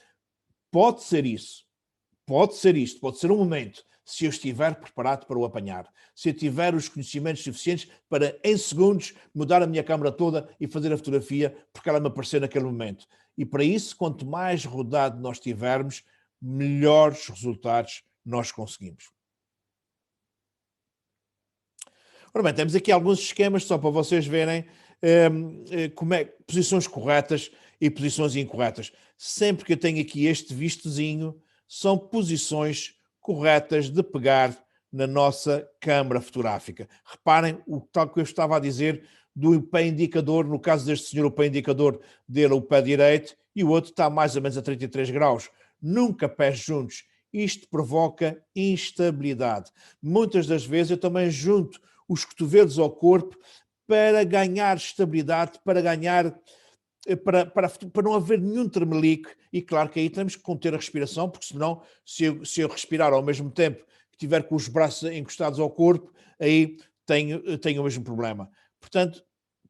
pode ser isso, pode ser isto, pode ser um momento, se eu estiver preparado para o apanhar, se eu tiver os conhecimentos suficientes para, em segundos, mudar a minha câmera toda e fazer a fotografia, porque ela me apareceu naquele momento. E para isso, quanto mais rodado nós tivermos, melhores resultados nós conseguimos. Ora bem, temos aqui alguns esquemas só para vocês verem posições corretas e posições incorretas. Sempre que eu tenho aqui este vistozinho, são posições corretas de pegar na nossa câmara fotográfica. Reparem o tal que eu estava a dizer do pé indicador, no caso deste senhor, o pé indicador dele, o pé direito, e o outro está mais ou menos a 33 graus. Nunca pés juntos. Isto provoca instabilidade. Muitas das vezes eu também junto os cotovelos ao corpo para ganhar estabilidade, para não haver nenhum tremelique. E claro que aí temos que conter a respiração, porque senão, se eu respirar ao mesmo tempo que estiver com os braços encostados ao corpo, aí tenho o mesmo problema. Portanto,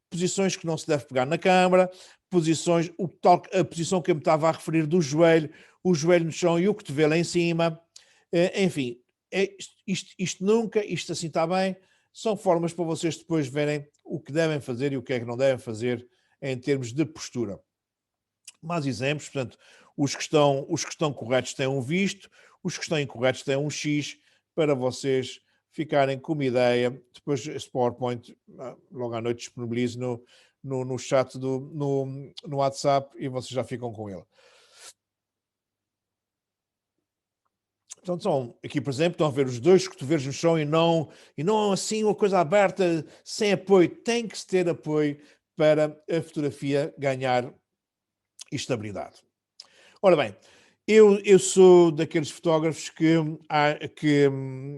posições que não se deve pegar na câmara, a posição que eu me estava a referir do joelho, o joelho no chão e o cotovelo em cima. Enfim, isto assim está bem. São formas para vocês depois verem o que devem fazer e o que é que não devem fazer em termos de postura. Mais exemplos, portanto, os que estão corretos têm um visto, os que estão incorretos têm um X, para vocês ficarem com uma ideia. Depois esse PowerPoint, logo à noite, disponibilizo no chat no WhatsApp e vocês já ficam com ele. Então, aqui, por exemplo, estão a ver os dois cotovelos no chão e não assim uma coisa aberta, sem apoio. Tem que se ter apoio para a fotografia ganhar estabilidade. Ora bem, eu sou daqueles fotógrafos que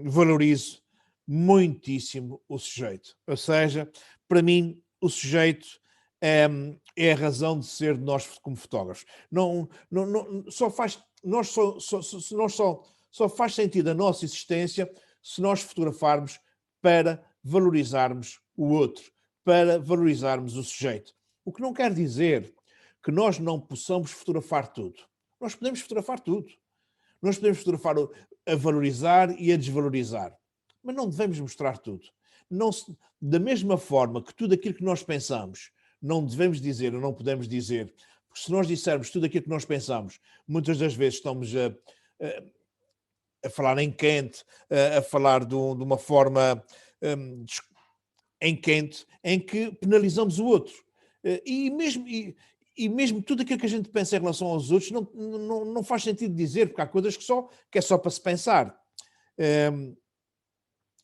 valorizo muitíssimo o sujeito. Ou seja, para mim, o sujeito é a razão de ser de nós como fotógrafos. Só faz sentido a nossa existência se nós fotografarmos para valorizarmos o outro, para valorizarmos o sujeito. O que não quer dizer que nós não possamos fotografar tudo. Nós podemos fotografar tudo. Nós podemos fotografar a valorizar e a desvalorizar. Mas não devemos mostrar tudo. Da mesma forma que tudo aquilo que nós pensamos não devemos dizer ou não podemos dizer, porque se nós dissermos tudo aquilo que nós pensamos, muitas das vezes estamos a falar em quente, a falar de uma forma em quente, em que penalizamos o outro. E mesmo tudo aquilo que a gente pensa em relação aos outros não faz sentido dizer, porque há coisas que é só para se pensar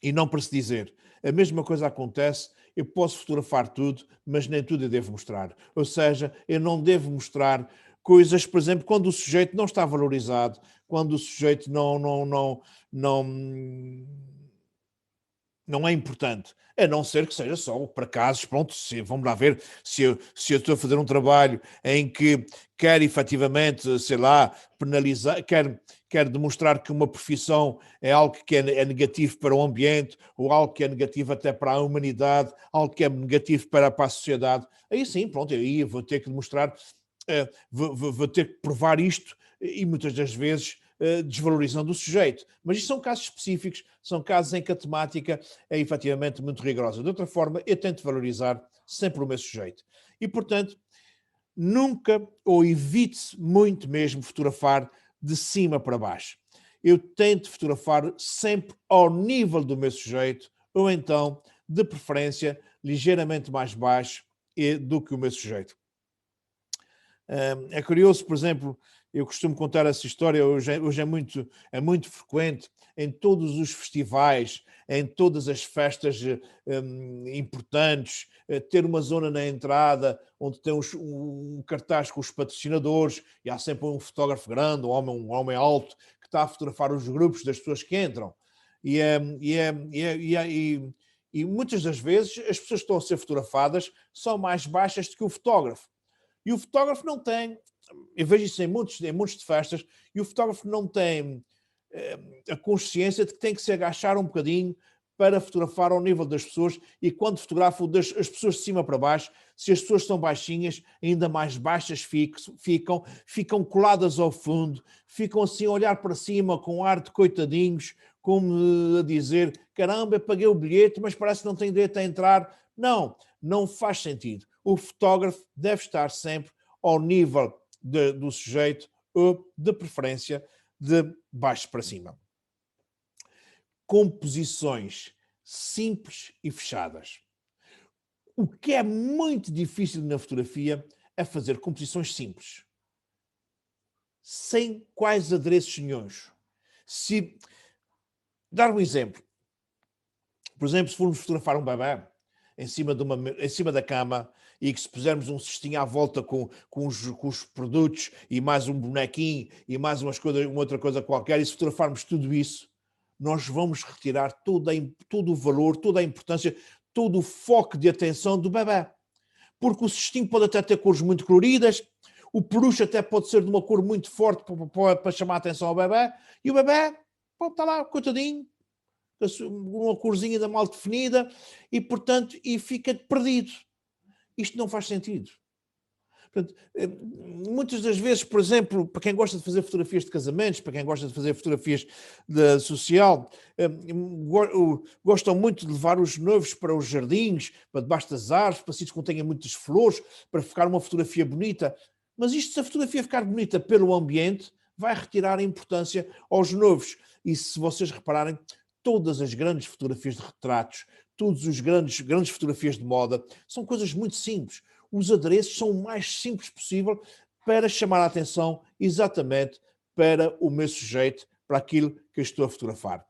e não para se dizer. A mesma coisa acontece, eu posso fotografar tudo, mas nem tudo eu devo mostrar. Ou seja, eu não devo mostrar coisas, por exemplo, quando o sujeito não está valorizado, quando o sujeito não é importante, a não ser que seja só para casos, pronto, vamos lá ver, se eu estou a fazer um trabalho em que quer efetivamente, sei lá, penalizar, quer demonstrar que uma profissão é algo que é negativo para o ambiente, ou algo que é negativo até para a humanidade, algo que é negativo para a sociedade, aí sim, pronto, aí eu vou ter que demonstrar, vou ter que provar isto, e muitas das vezes desvalorizando o sujeito. Mas isto são casos específicos, são casos em que a temática é efetivamente muito rigorosa. De outra forma, eu tento valorizar sempre o meu sujeito. E, portanto, nunca ou evite-se muito mesmo fotografar de cima para baixo. Eu tento fotografar sempre ao nível do meu sujeito, ou então, de preferência, ligeiramente mais baixo do que o meu sujeito. É curioso, por exemplo, eu costumo contar essa história, hoje é muito frequente em todos os festivais, em todas as festas importantes, ter uma zona na entrada onde tem um cartaz com os patrocinadores e há sempre um fotógrafo grande, um homem alto, que está a fotografar os grupos das pessoas que entram. E muitas das vezes as pessoas que estão a ser fotografadas são mais baixas do que o fotógrafo. E o fotógrafo não tem, eu vejo isso em muitos de festas, e o fotógrafo não tem a consciência de que tem que se agachar um bocadinho para fotografar ao nível das pessoas, e quando fotografa as pessoas de cima para baixo, se as pessoas são baixinhas, ainda mais baixas ficam coladas ao fundo, ficam assim a olhar para cima com ar de coitadinhos, como a dizer, caramba, eu paguei o bilhete, mas parece que não tenho direito a entrar. Não faz sentido. O fotógrafo deve estar sempre ao nível do sujeito, ou de preferência de baixo para cima. Composições simples e fechadas. O que é muito difícil na fotografia é fazer composições simples, sem quais adereços nenhuns. Dar um exemplo. Por exemplo, se formos fotografar um bebê em cima da cama e que se pusermos um cestinho à volta com os produtos e mais um bonequinho e mais uma outra coisa qualquer, e se fotografarmos tudo isso, nós vamos retirar todo o valor, toda a importância, todo o foco de atenção do bebê. Porque o cestinho pode até ter cores muito coloridas, o peluche até pode ser de uma cor muito forte para chamar a atenção ao bebê, e o bebê pode estar lá, coitadinho, uma corzinha da mal definida, e portanto, fica perdido. Isto não faz sentido. Portanto, muitas das vezes, por exemplo, para quem gosta de fazer fotografias de casamentos, para quem gosta de fazer fotografias de social, gostam muito de levar os noivos para os jardins, para debaixo das árvores, para sítios que tenham muitas flores, para ficar uma fotografia bonita. Mas isto, se a fotografia ficar bonita pelo ambiente, vai retirar a importância aos noivos. E se vocês repararem, todas as grandes fotografias de retratos, todas as grandes fotografias de moda, são coisas muito simples. Os adereços são o mais simples possível para chamar a atenção exatamente para o meu sujeito, para aquilo que eu estou a fotografar.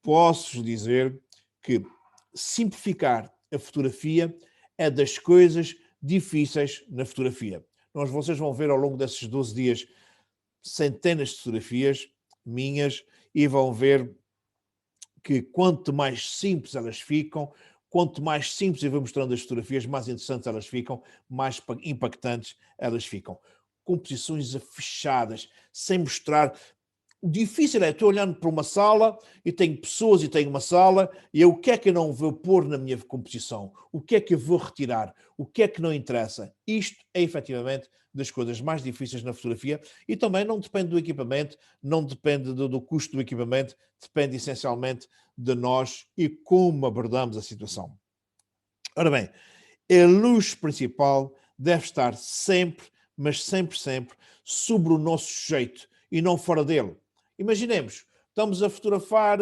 Posso dizer que simplificar a fotografia é das coisas difíceis na fotografia. Vocês vão ver ao longo desses 12 dias centenas de fotografias minhas e vão ver que quanto mais simples elas ficam, quanto mais simples eu vou mostrando as fotografias, mais interessantes elas ficam, mais impactantes elas ficam. Composições fechadas, sem mostrar. O difícil é, estou olhando para uma sala e tenho pessoas e tenho uma sala e o que é que eu não vou pôr na minha composição? O que é que eu vou retirar? O que é que não interessa? Isto é efetivamente das coisas mais difíceis na fotografia e também não depende do equipamento, não depende do custo do equipamento, depende essencialmente de nós e como abordamos a situação. Ora bem, a luz principal deve estar sempre, mas sempre, sobre o nosso sujeito e não fora dele. Imaginemos, estamos a fotografar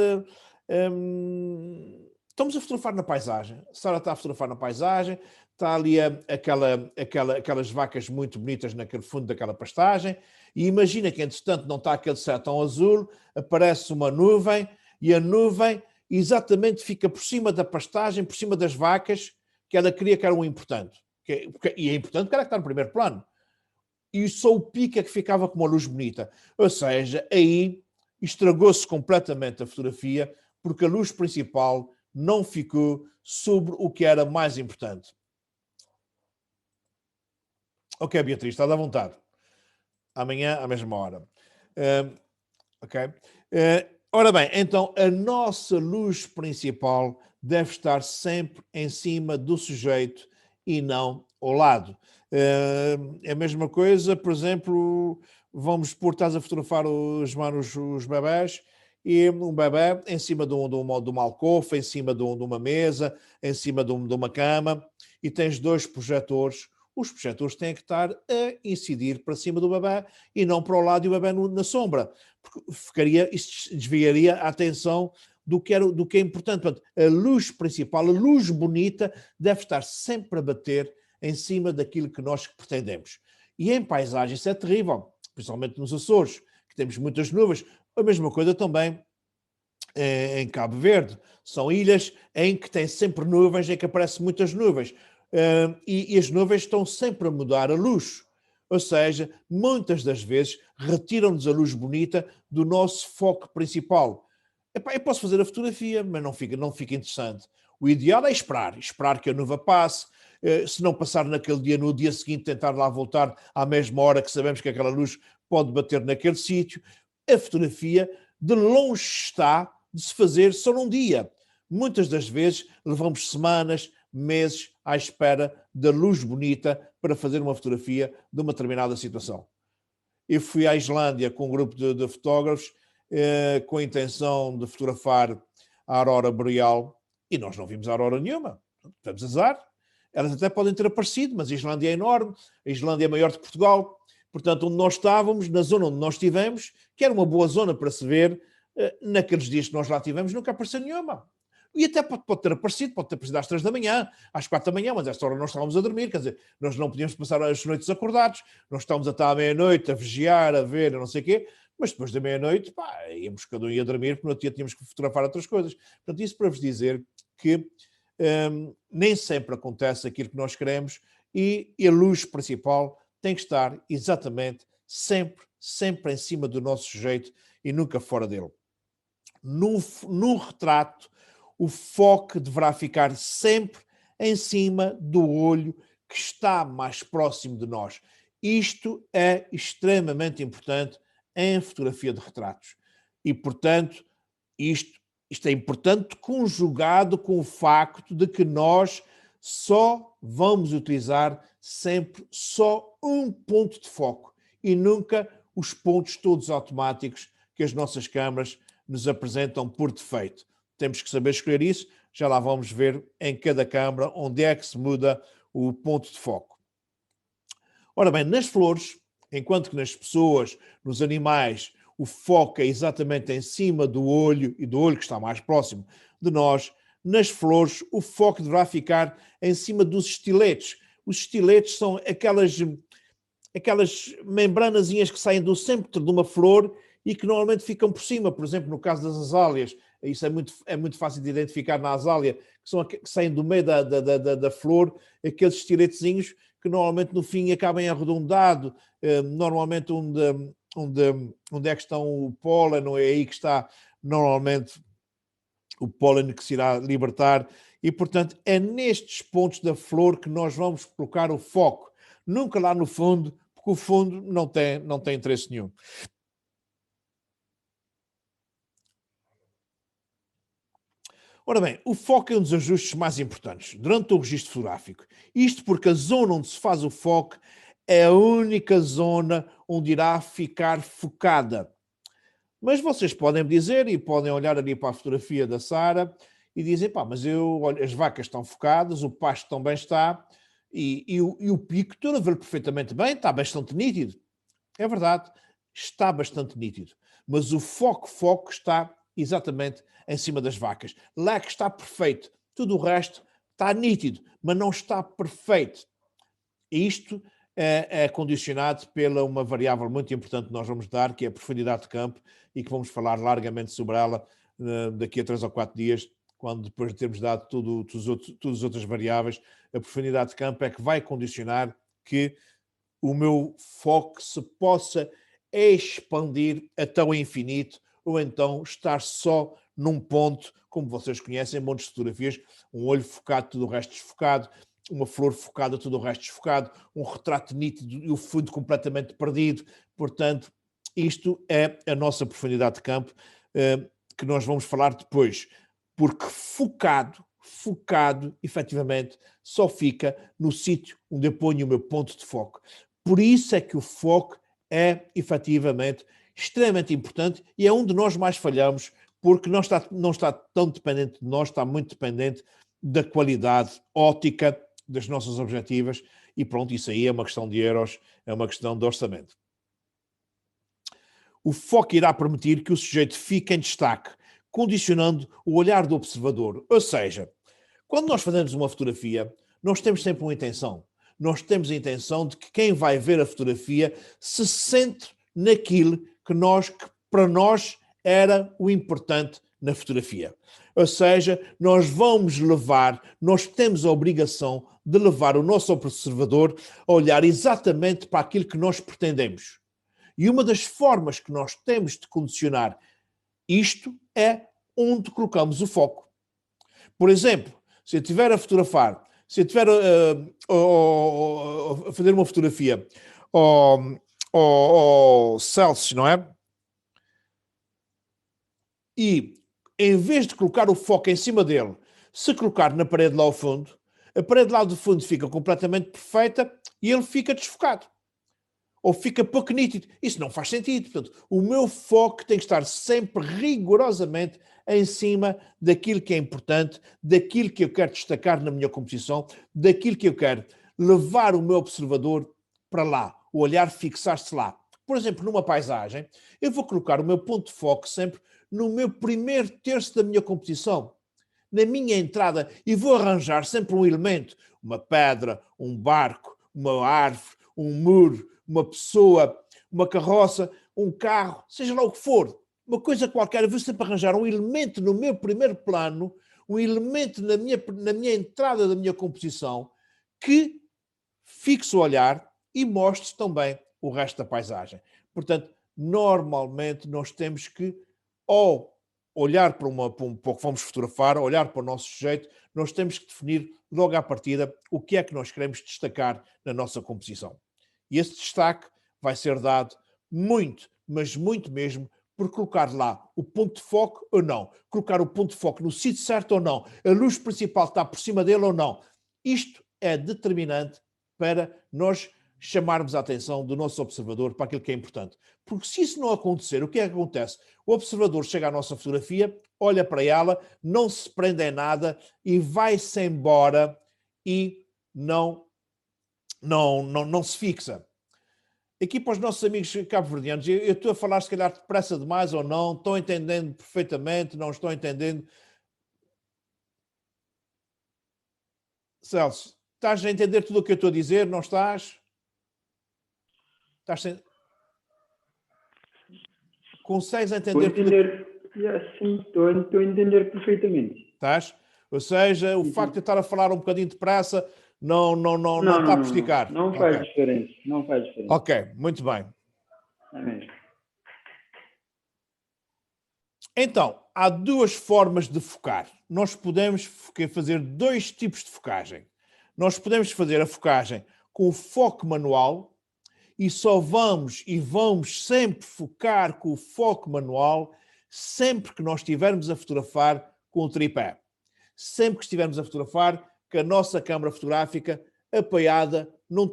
na paisagem. A Sara está a fotografar na paisagem, está ali aquelas vacas muito bonitas naquele fundo daquela pastagem, e imagina que, entretanto, não está aquele céu tão azul, aparece uma nuvem, e a nuvem exatamente fica por cima da pastagem, por cima das vacas, que ela queria que era um importante. E é importante porque ela está no primeiro plano. E só o pico é que ficava com uma luz bonita. Ou seja, aí estragou-se completamente a fotografia, porque a luz principal não ficou sobre o que era mais importante. Ok, Beatriz, estás à vontade. Amanhã, à mesma hora. Ok. Ora bem, então a nossa luz principal deve estar sempre em cima do sujeito e não ao lado. É a mesma coisa, por exemplo, estás a fotografar os bebés, e um bebé em cima de uma alcova, em cima de uma mesa, em cima de uma cama, e tens dois projetores. Os projetores têm que estar a incidir para cima do bebé e não para o lado e o bebé na sombra, porque isso desviaria a atenção do que é importante. Portanto, a luz principal, a luz bonita, deve estar sempre a bater em cima daquilo que nós pretendemos. E em paisagem isso é terrível, principalmente nos Açores, que temos muitas nuvens. A mesma coisa também em Cabo Verde. São ilhas em que tem sempre nuvens, em que aparecem muitas nuvens. E as nuvens estão sempre a mudar a luz. Ou seja, muitas das vezes retiram-nos a luz bonita do nosso foco principal. Epá, eu posso fazer a fotografia, mas não fica interessante. O ideal é esperar que a nuvem passe. Se não passar naquele dia, no dia seguinte tentar lá voltar à mesma hora que sabemos que aquela luz pode bater naquele sítio. A fotografia de longe está de se fazer só num dia. Muitas das vezes levamos semanas, meses à espera da luz bonita para fazer uma fotografia de uma determinada situação. Eu fui à Islândia com um grupo de fotógrafos com a intenção de fotografar a aurora boreal e nós não vimos a aurora nenhuma. Tivemos azar. Elas até podem ter aparecido, mas a Islândia é enorme, a Islândia é maior que Portugal. Portanto, onde nós estávamos, na zona onde nós estivemos, que era uma boa zona para se ver, naqueles dias que nós lá tivemos, nunca apareceu nenhuma. E até pode ter aparecido às 3 da manhã, às 4 da manhã, mas a esta hora nós estávamos a dormir, quer dizer, nós não podíamos passar as noites acordados, nós estávamos até à meia-noite a vigiar, a ver, não sei o quê, mas depois da meia-noite, íamos cada um ia dormir, porque no outro dia tínhamos que fotografar outras coisas. Portanto, isso para vos dizer que nem sempre acontece aquilo que nós queremos e a luz principal tem que estar exatamente sempre em cima do nosso sujeito e nunca fora dele. No retrato, o foco deverá ficar sempre em cima do olho que está mais próximo de nós. Isto é extremamente importante em fotografia de retratos. E, portanto, isto é importante conjugado com o facto de que nós só vamos utilizar sempre só um ponto de foco e nunca os pontos todos automáticos que as nossas câmaras nos apresentam por defeito. Temos que saber escolher isso, já lá vamos ver em cada câmara onde é que se muda o ponto de foco. Ora bem, nas flores, enquanto que nas pessoas, nos animais, o foco é exatamente em cima do olho e do olho que está mais próximo de nós, nas flores o foco deverá ficar em cima dos estiletes. Os estiletes são aquelas membranazinhas que saem do centro de uma flor e que normalmente ficam por cima, por exemplo, no caso das azáleas. Isso é muito fácil de identificar na azália, que saem do meio da flor, aqueles estiletezinhos que normalmente no fim acabam arredondado, normalmente onde é que está o pólen, não é aí que está normalmente o pólen que se irá libertar, e portanto é nestes pontos da flor que nós vamos colocar o foco, nunca lá no fundo, porque o fundo não tem interesse nenhum. Ora bem, o foco é um dos ajustes mais importantes durante o registro fotográfico. Isto porque a zona onde se faz o foco é a única zona onde irá ficar focada. Mas vocês podem me dizer e podem olhar ali para a fotografia da Sara e dizem, mas olha, as vacas estão focadas, o pasto também está e o pico estou a ver perfeitamente bem, está bastante nítido. É verdade, está bastante nítido. Mas o foco está exatamente em cima das vacas. Lá que está perfeito. Tudo o resto está nítido, mas não está perfeito. E isto é condicionado pela uma variável muito importante que nós vamos dar, que é a profundidade de campo, e que vamos falar largamente sobre ela daqui a 3 ou 4 dias, quando depois de termos dado todas as outras variáveis, a profundidade de campo é que vai condicionar que o meu foco se possa expandir até o infinito, ou então estar só num ponto, como vocês conhecem, montes de fotografias, um olho focado, tudo o resto desfocado, uma flor focada, tudo o resto desfocado, um retrato nítido e o fundo completamente perdido. Portanto, isto é a nossa profundidade de campo, que nós vamos falar depois, porque focado, efetivamente, só fica no sítio onde eu ponho o meu ponto de foco. Por isso é que o foco é, efetivamente, extremamente importante e é onde nós mais falhamos, porque não está tão dependente de nós, está muito dependente da qualidade óptica das nossas objetivas e pronto, isso aí é uma questão de euros, é uma questão de orçamento. O foco irá permitir que o sujeito fique em destaque, condicionando o olhar do observador. Ou seja, quando nós fazemos uma fotografia, nós temos sempre uma intenção. nós temos a intenção de que quem vai ver a fotografia se sente naquilo que para nós era o importante na fotografia. Ou seja, nós temos a obrigação de levar o nosso observador a olhar exatamente para aquilo que nós pretendemos. E uma das formas que nós temos de condicionar isto é onde colocamos o foco. Por exemplo, se eu estiver a fotografar, se eu estiver a fazer uma fotografia ao Celsius, não é? E em vez de colocar o foco em cima dele, se colocar na parede lá ao fundo, a parede lá do fundo fica completamente perfeita e ele fica desfocado. Ou fica pouco nítido. Isso não faz sentido. Portanto, o meu foco tem que estar sempre rigorosamente em cima daquilo que é importante, daquilo que eu quero destacar na minha composição, daquilo que eu quero levar o meu observador para lá, o olhar fixar-se lá. Por exemplo, numa paisagem, eu vou colocar o meu ponto de foco sempre no meu primeiro terço da minha composição, na minha entrada, e vou arranjar sempre um elemento, uma pedra, um barco, uma árvore, um muro, uma pessoa, uma carroça, um carro, seja lá o que for, uma coisa qualquer. Eu vou sempre arranjar um elemento no meu primeiro plano, um elemento na minha entrada da minha composição, que fixe o olhar e mostre também o resto da paisagem. Portanto, normalmente nós temos que, ao olhar para o que vamos fotografar, olhar para o nosso sujeito, nós temos que definir logo à partida o que é que nós queremos destacar na nossa composição. E esse destaque vai ser dado muito, mas muito mesmo, por colocar lá o ponto de foco ou não, colocar o ponto de foco no sítio certo ou não, a luz principal está por cima dele ou não. Isto é determinante para nós chamarmos a atenção do nosso observador para aquilo que é importante. Porque se isso não acontecer, o que é que acontece? O observador chega à nossa fotografia, olha para ela, não se prende em nada e vai-se embora e não se fixa. Aqui para os nossos amigos cabo-verdianos, eu estou a falar se calhar depressa demais ou não, estão entendendo perfeitamente, não estão entendendo. Celso, estás a entender tudo o que eu estou a dizer, não estás? Consegues entender? Estou a entender, sim, estou a entender perfeitamente. Estás? Ou seja, o facto de eu estar a falar um bocadinho depressa não está a prejudicar. Não faz diferença, não faz diferença. Ok, muito bem. É mesmo. Então, há duas formas de focar. Nós podemos fazer dois tipos de focagem. Nós podemos fazer a focagem com o foco manual e vamos sempre focar com o foco manual sempre que nós estivermos a fotografar com o tripé. Sempre que estivermos a fotografar com a nossa câmara fotográfica apoiada num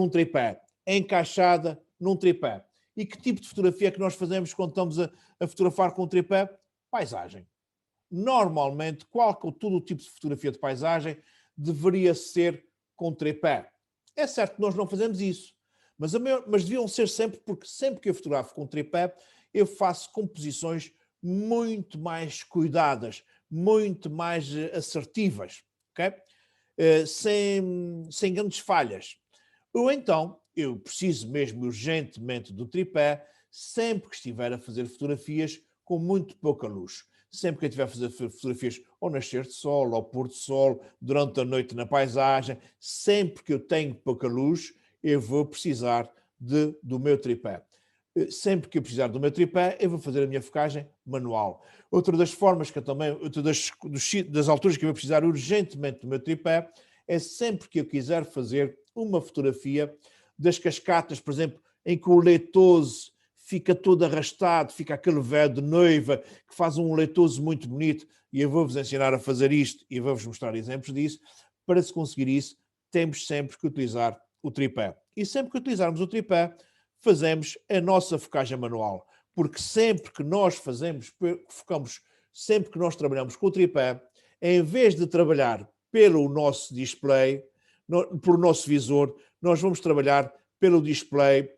tripé, encaixada num tripé. E que tipo de fotografia é que nós fazemos quando estamos a fotografar com o tripé? Paisagem. Normalmente, todo o tipo de fotografia de paisagem deveria ser com tripé. É certo que nós não fazemos isso, mas deviam ser sempre, porque sempre que eu fotografo com tripé, eu faço composições muito mais cuidadas, muito mais assertivas, ok? Sem grandes falhas. Ou então, eu preciso mesmo urgentemente do tripé sempre que estiver a fazer fotografias com muito pouca luz. Sempre que eu estiver a fazer fotografias ao nascer de sol, ao pôr de sol, durante a noite na paisagem, sempre que eu tenho pouca luz, eu vou precisar do meu tripé. Sempre que eu precisar do meu tripé, eu vou fazer a minha focagem manual. Outra das formas que eu também, das alturas que eu vou precisar urgentemente do meu tripé, é sempre que eu quiser fazer uma fotografia das cascatas, por exemplo, em que o leitoso fica todo arrastado, fica aquele véu de noiva que faz um leitoso muito bonito, e eu vou-vos ensinar a fazer isto e vou-vos mostrar exemplos disso. Para se conseguir isso, temos sempre que utilizar o tripé. E sempre que utilizarmos o tripé, fazemos a nossa focagem manual. Porque sempre que nós sempre que nós trabalhamos com o tripé, em vez de trabalhar pelo nosso display, pelo nosso visor, nós vamos trabalhar pelo display,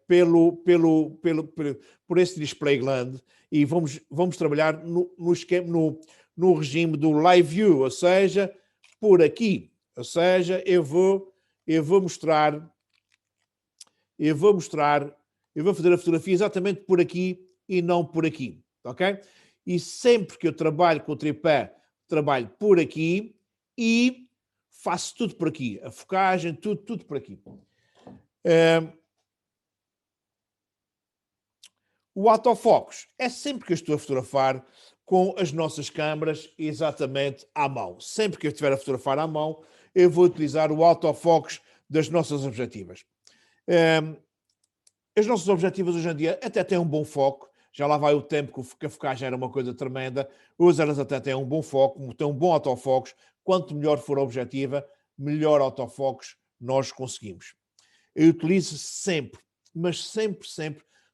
por esse display grande, e vamos trabalhar no regime do live view, ou seja, por aqui. Ou seja, eu eu vou fazer a fotografia exatamente por aqui e não por aqui, ok? E sempre que eu trabalho com o tripé, trabalho por aqui e faço tudo por aqui. A focagem, tudo por aqui. O autofocus é sempre que eu estou a fotografar com as nossas câmaras exatamente à mão. Sempre que eu estiver a fotografar à mão, eu vou utilizar o autofocus das nossas objetivas. As nossas objetivas hoje em dia até têm um bom foco. Já lá vai o tempo que a focagem era uma coisa tremenda. Hoje elas até têm um bom foco, têm um bom autofocus. Quanto melhor for a objetiva, melhor autofocus nós conseguimos. Eu utilizo sempre, mas sempre,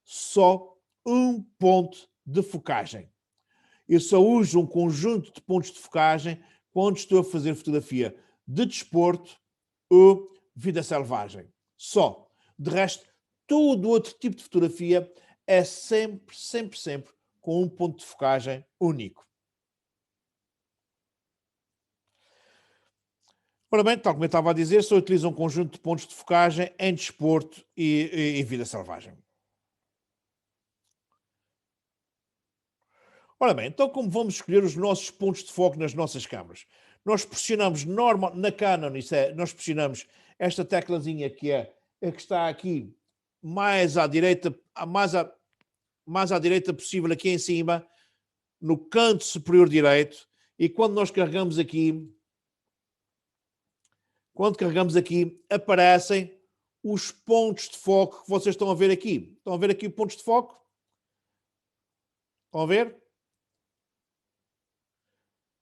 só um ponto de focagem. Eu só uso um conjunto de pontos de focagem quando estou a fazer fotografia de desporto ou vida selvagem. Só. De resto, todo outro tipo de fotografia é sempre com um ponto de focagem único. Ora bem, tal como eu estava a dizer, só utilizo um conjunto de pontos de focagem em desporto e vida selvagem. Ora bem, então como vamos escolher os nossos pontos de foco nas nossas câmaras? Nós pressionamos na Canon, nós pressionamos esta teclazinha que está aqui mais à direita possível aqui em cima, no canto superior direito, e quando nós carregamos aqui, aparecem os pontos de foco que vocês estão a ver aqui. Estão a ver aqui os pontos de foco? Estão a ver?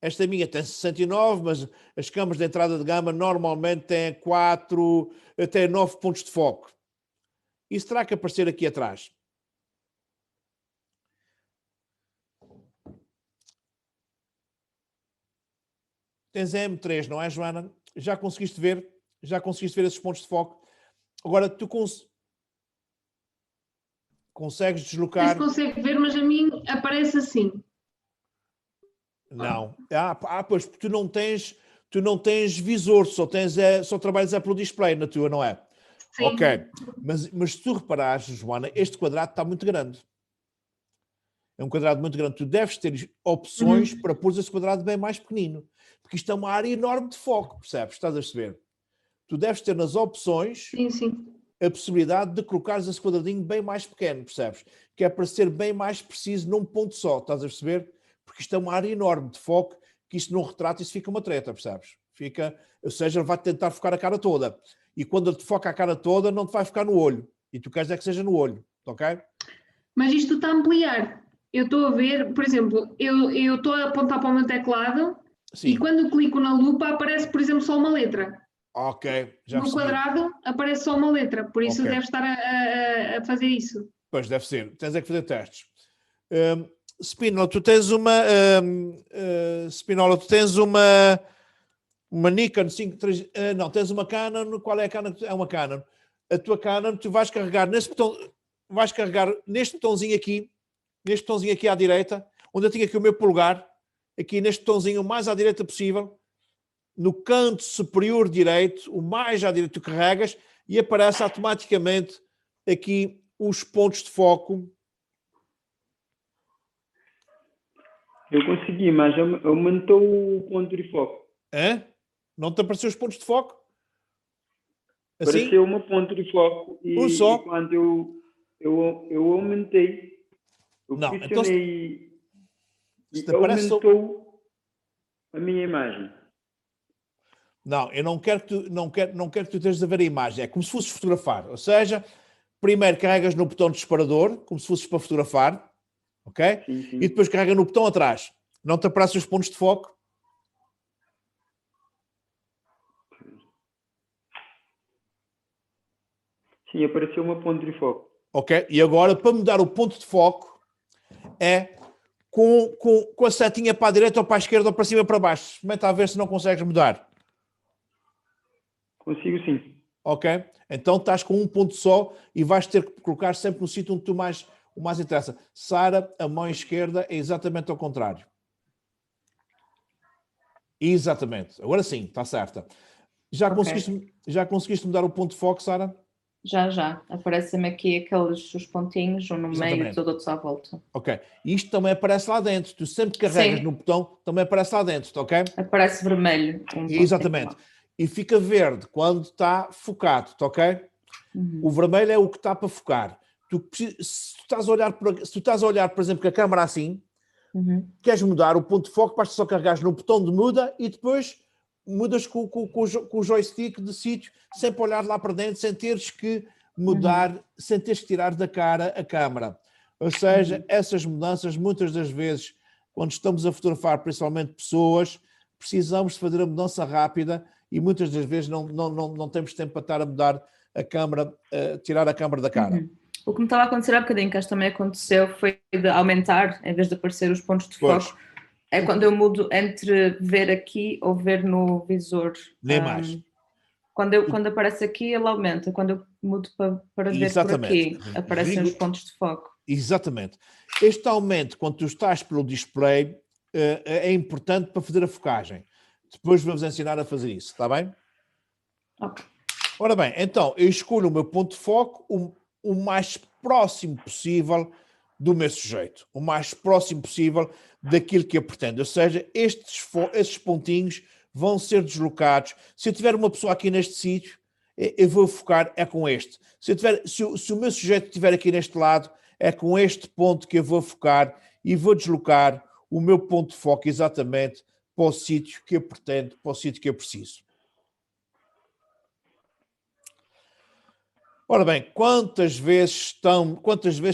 Esta minha tem 69, mas as câmaras de entrada de gama normalmente têm 4 até 9 pontos de foco. Isso terá que aparecer aqui atrás. Tens a M3, não é, Joana? Já conseguiste ver esses pontos de foco? Agora, tu consegues deslocar... Não sei se consegue ver, mas a mim aparece assim. Não. Pois, tu não tens visor, só trabalhas pelo display na tua, não é? Sim. Ok. Mas se tu reparares, Joana, este quadrado está muito grande. É um quadrado muito grande. Tu deves ter opções para pôr esse quadrado bem mais pequenino. Porque isto é uma área enorme de foco, percebes? Estás a perceber? Tu deves ter nas opções a possibilidade de colocares esse quadradinho bem mais pequeno, percebes? Que é para ser bem mais preciso num ponto só, estás a perceber? Porque isto é uma área enorme de foco, que isto num retrato, isso fica uma treta, percebes? Ou seja, ele vai tentar focar a cara toda. E quando ele te foca a cara toda, não te vai focar no olho. E tu queres é que seja no olho, ok? Mas isto está a ampliar. Eu estou a ver, por exemplo, eu estou a apontar para o meu teclado. Sim. E quando clico na lupa aparece, por exemplo, só uma letra. Ok, já no percebi. Quadrado aparece só uma letra, por isso deve estar a fazer isso. Pois, deve ser. Tens é que fazer testes. Spinola, tu tens uma Nikon 5.3... não, tens uma Canon. Qual é a Canon? É uma Canon. A tua Canon, tu vais carregar neste botão, neste botãozinho aqui à direita, onde eu tinha aqui o meu polegar, aqui neste botãozinho o mais à direita possível, no canto superior direito, o mais à direita, tu carregas e aparece automaticamente aqui os pontos de foco. Eu consegui, mas aumentou o ponto de foco. Não te apareceu os pontos de foco? Assim? Apareceu um ponto de foco e só? E quando eu aumentei, eu não, pressionei então, aumentou a minha imagem. Não, eu não quero que tu estejas a ver a imagem. É como se fosses fotografar. Ou seja, primeiro carregas no botão disparador, como se fosses para fotografar, ok? Sim, sim. E depois carrega no botão atrás. Não te aparecem os pontos de foco? Sim, apareceu uma ponto de foco. Ok? E agora, para mudar o ponto de foco, é com a setinha para a direita ou para a esquerda ou para cima ou para baixo. Experimenta a ver se não consegues mudar. Consigo sim. Ok? Então estás com um ponto só e vais ter que colocar sempre no sítio onde o mais interessa. Sara, a mão esquerda é exatamente ao contrário. Exatamente. Agora sim, está certa. Já, Ok. já conseguiste mudar o ponto de foco, Sara? Já. Aparecem-me aqui os pontinhos, um no meio e Exatamente. todos à volta. Ok. Isto também aparece lá dentro. Tu sempre carregas Sim. no botão, também aparece lá dentro, ok? Aparece vermelho. Exatamente. E fica verde quando está focado, ok? O vermelho é o que está para focar. Se tu estás a olhar, por exemplo, com a câmera assim, queres mudar o ponto de foco, basta só carregares no botão de muda e depois mudas com o joystick de sítio, sempre olhar lá para dentro, sem teres que mudar, sem teres que tirar da cara a câmera. Ou seja, essas mudanças, muitas das vezes, quando estamos a fotografar principalmente pessoas, precisamos de fazer a mudança rápida e muitas das vezes não temos tempo para estar a mudar a câmera, tirar a câmera da cara. O que me estava a acontecer há bocadinho, que acho que também aconteceu, foi de aumentar, em vez de aparecer os pontos de foco. É quando eu mudo entre ver aqui ou ver no visor. Nem mais. Quando aparece aqui, ele aumenta. Quando eu mudo para ver por aqui, aparecem os pontos de foco. Exatamente. Este aumento, quando tu estás pelo display, é importante para fazer a focagem. Depois vamos ensinar a fazer isso, está bem? Ok. Ora bem, então, eu escolho o meu ponto de foco o mais próximo possível do meu sujeito. O mais próximo possível daquilo que eu pretendo. Ou seja, estes pontinhos vão ser deslocados. Se eu tiver uma pessoa aqui neste sítio, eu vou focar com este. Se o meu sujeito estiver aqui neste lado, é com este ponto que eu vou focar e vou deslocar o meu ponto de foco exatamente para o sítio que eu pretendo, para o sítio que eu preciso. Ora bem, quantas vezes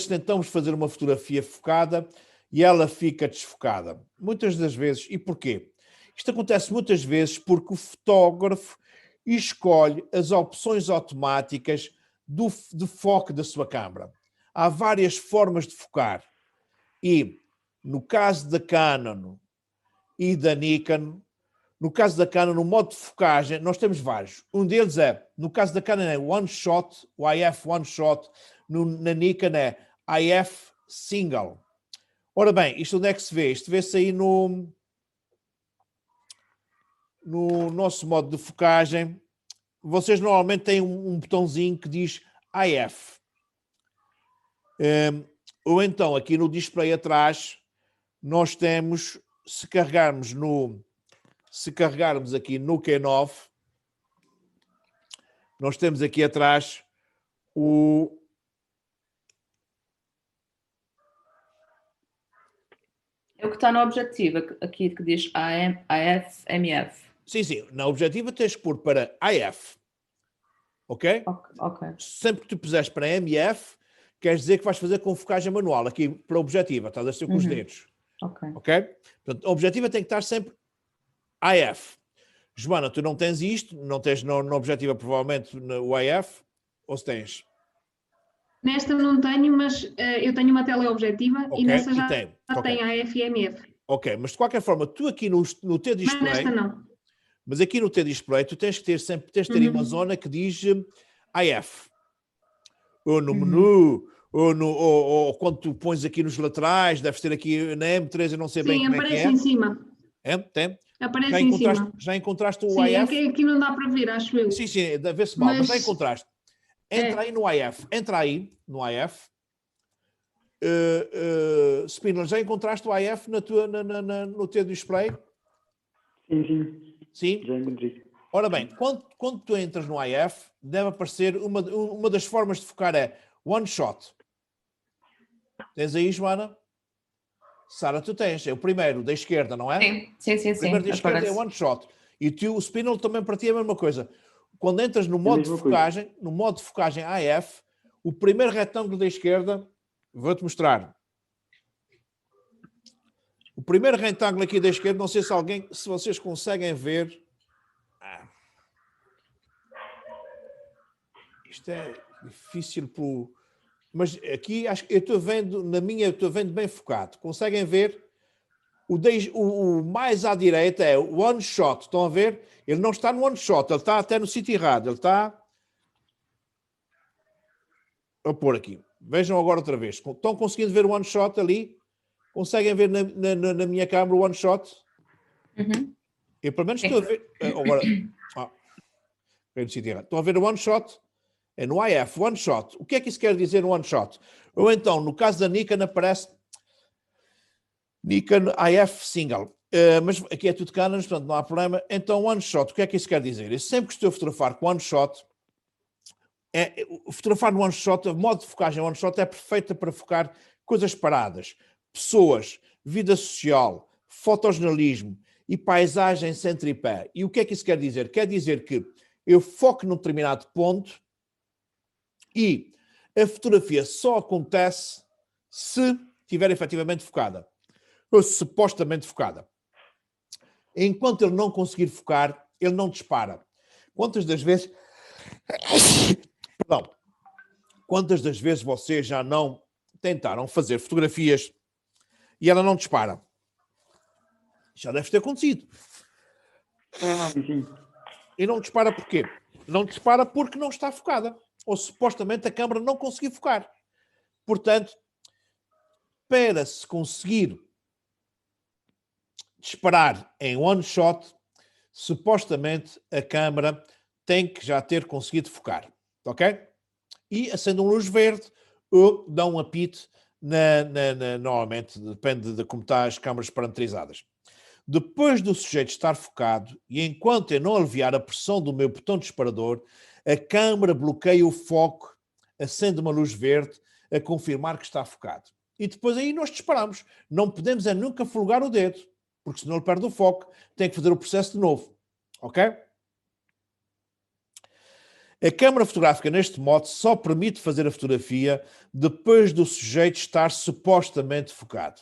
tentamos fazer uma fotografia focada e ela fica desfocada? Muitas das vezes. E porquê? Isto acontece muitas vezes porque o fotógrafo escolhe as opções automáticas de foco da sua câmera. Há várias formas de focar. E, no caso da Canon e da Nikon, no caso da Canon, no modo de focagem, nós temos vários. Um deles no caso da Canon é One Shot, o IF One Shot, na Nikon é IF Single. Ora bem, isto onde é que se vê? Isto vê-se aí no nosso modo de focagem. Vocês normalmente têm um botãozinho que diz IF. Ou então, aqui no display atrás, nós temos, se carregarmos aqui no Q9, nós temos aqui atrás É o que está no objetivo, aqui que diz AF, MF. Sim. Na objetiva tens que pôr para AF. Ok? Ok. Sempre que tu puseres para MF, quer dizer que vais fazer com focagem manual. Aqui para a objetiva, estás a ser com os dedos. Ok? Portanto, a objetiva tem que estar sempre AF. Joana, tu não tens isto, não tens na objetiva provavelmente o AF, ou se tens? Nesta não tenho, mas eu tenho uma teleobjetiva e nessa já tem AF e MF. Ok, mas de qualquer forma, tu aqui no teu display... Mas nesta não. Mas aqui no teu display, tu tens que ter sempre aí uma zona que diz AF. Ou no menu, ou quando tu pões aqui nos laterais, deves ter aqui na M3, eu não sei bem como é que é. Sim, aparece em cima. Tem? Aparece em cima. Já encontraste o sim, IF? Sim, aqui não dá para ver, acho eu. Sim, vê-se mal, mas já encontraste. Entra aí no IF. Entra aí no IF. Spindler, já encontraste o IF no teu display? Sim? Já encontrei. Ora bem, quando tu entras no IF, deve aparecer uma das formas de focar é One Shot. Tens aí, Joana? Sara, tu tens. É o primeiro, da esquerda, não é? Sim. O primeiro da esquerda é One Shot. E o Spindle também para ti é a mesma coisa. Quando entras no modo de focagem AF, o primeiro retângulo da esquerda, vou-te mostrar. O primeiro retângulo aqui da esquerda, não sei se vocês conseguem ver. Isto é difícil mas aqui acho que eu estou vendo, eu estou vendo bem focado. Conseguem ver? O mais à direita é o One Shot. Estão a ver? Ele não está no One Shot, ele está até no sítio errado. Ele está... Vou pôr aqui. Vejam agora outra vez. Estão conseguindo ver o One Shot ali? Conseguem ver na minha câmera o One Shot? Eu pelo menos estou a ver... Agora... Estão a ver o one shot? É no IF, one shot. O que é que isso quer dizer one shot? Ou então, no caso da Nikon, aparece Nikon IF single. Mas aqui é tudo Canon, portanto não há problema. Então, one shot, o que é que isso quer dizer? Eu sempre que estou a fotografar com one shot, fotografar no one shot, o modo de focagem one shot é perfeita para focar coisas paradas, pessoas, vida social, fotojornalismo e paisagem sem tripé. E o que é que isso quer dizer? Quer dizer que eu foco num determinado ponto e a fotografia só acontece se estiver efetivamente focada, ou supostamente focada. Enquanto ele não conseguir focar, ele não dispara. Quantas das vezes... Perdão. Quantas das vezes vocês já não tentaram fazer fotografias e ela não dispara? Já deve ter acontecido. Sim. E não dispara porquê? Não dispara porque não está focada. Ou supostamente a câmara não conseguiu focar. Portanto, para se conseguir disparar em one shot, supostamente a câmara tem que já ter conseguido focar. Ok? E acende uma luz verde ou dá um apito, normalmente, depende de como estão as câmaras parametrizadas. Depois do sujeito estar focado e enquanto eu não aliviar a pressão do meu botão disparador, a câmara bloqueia o foco, acende uma luz verde a confirmar que está focado. E depois aí nós disparamos. Não podemos nunca folgar o dedo, porque senão ele perde o foco, tem que fazer o processo de novo. Ok? A câmara fotográfica neste modo só permite fazer a fotografia depois do sujeito estar supostamente focado.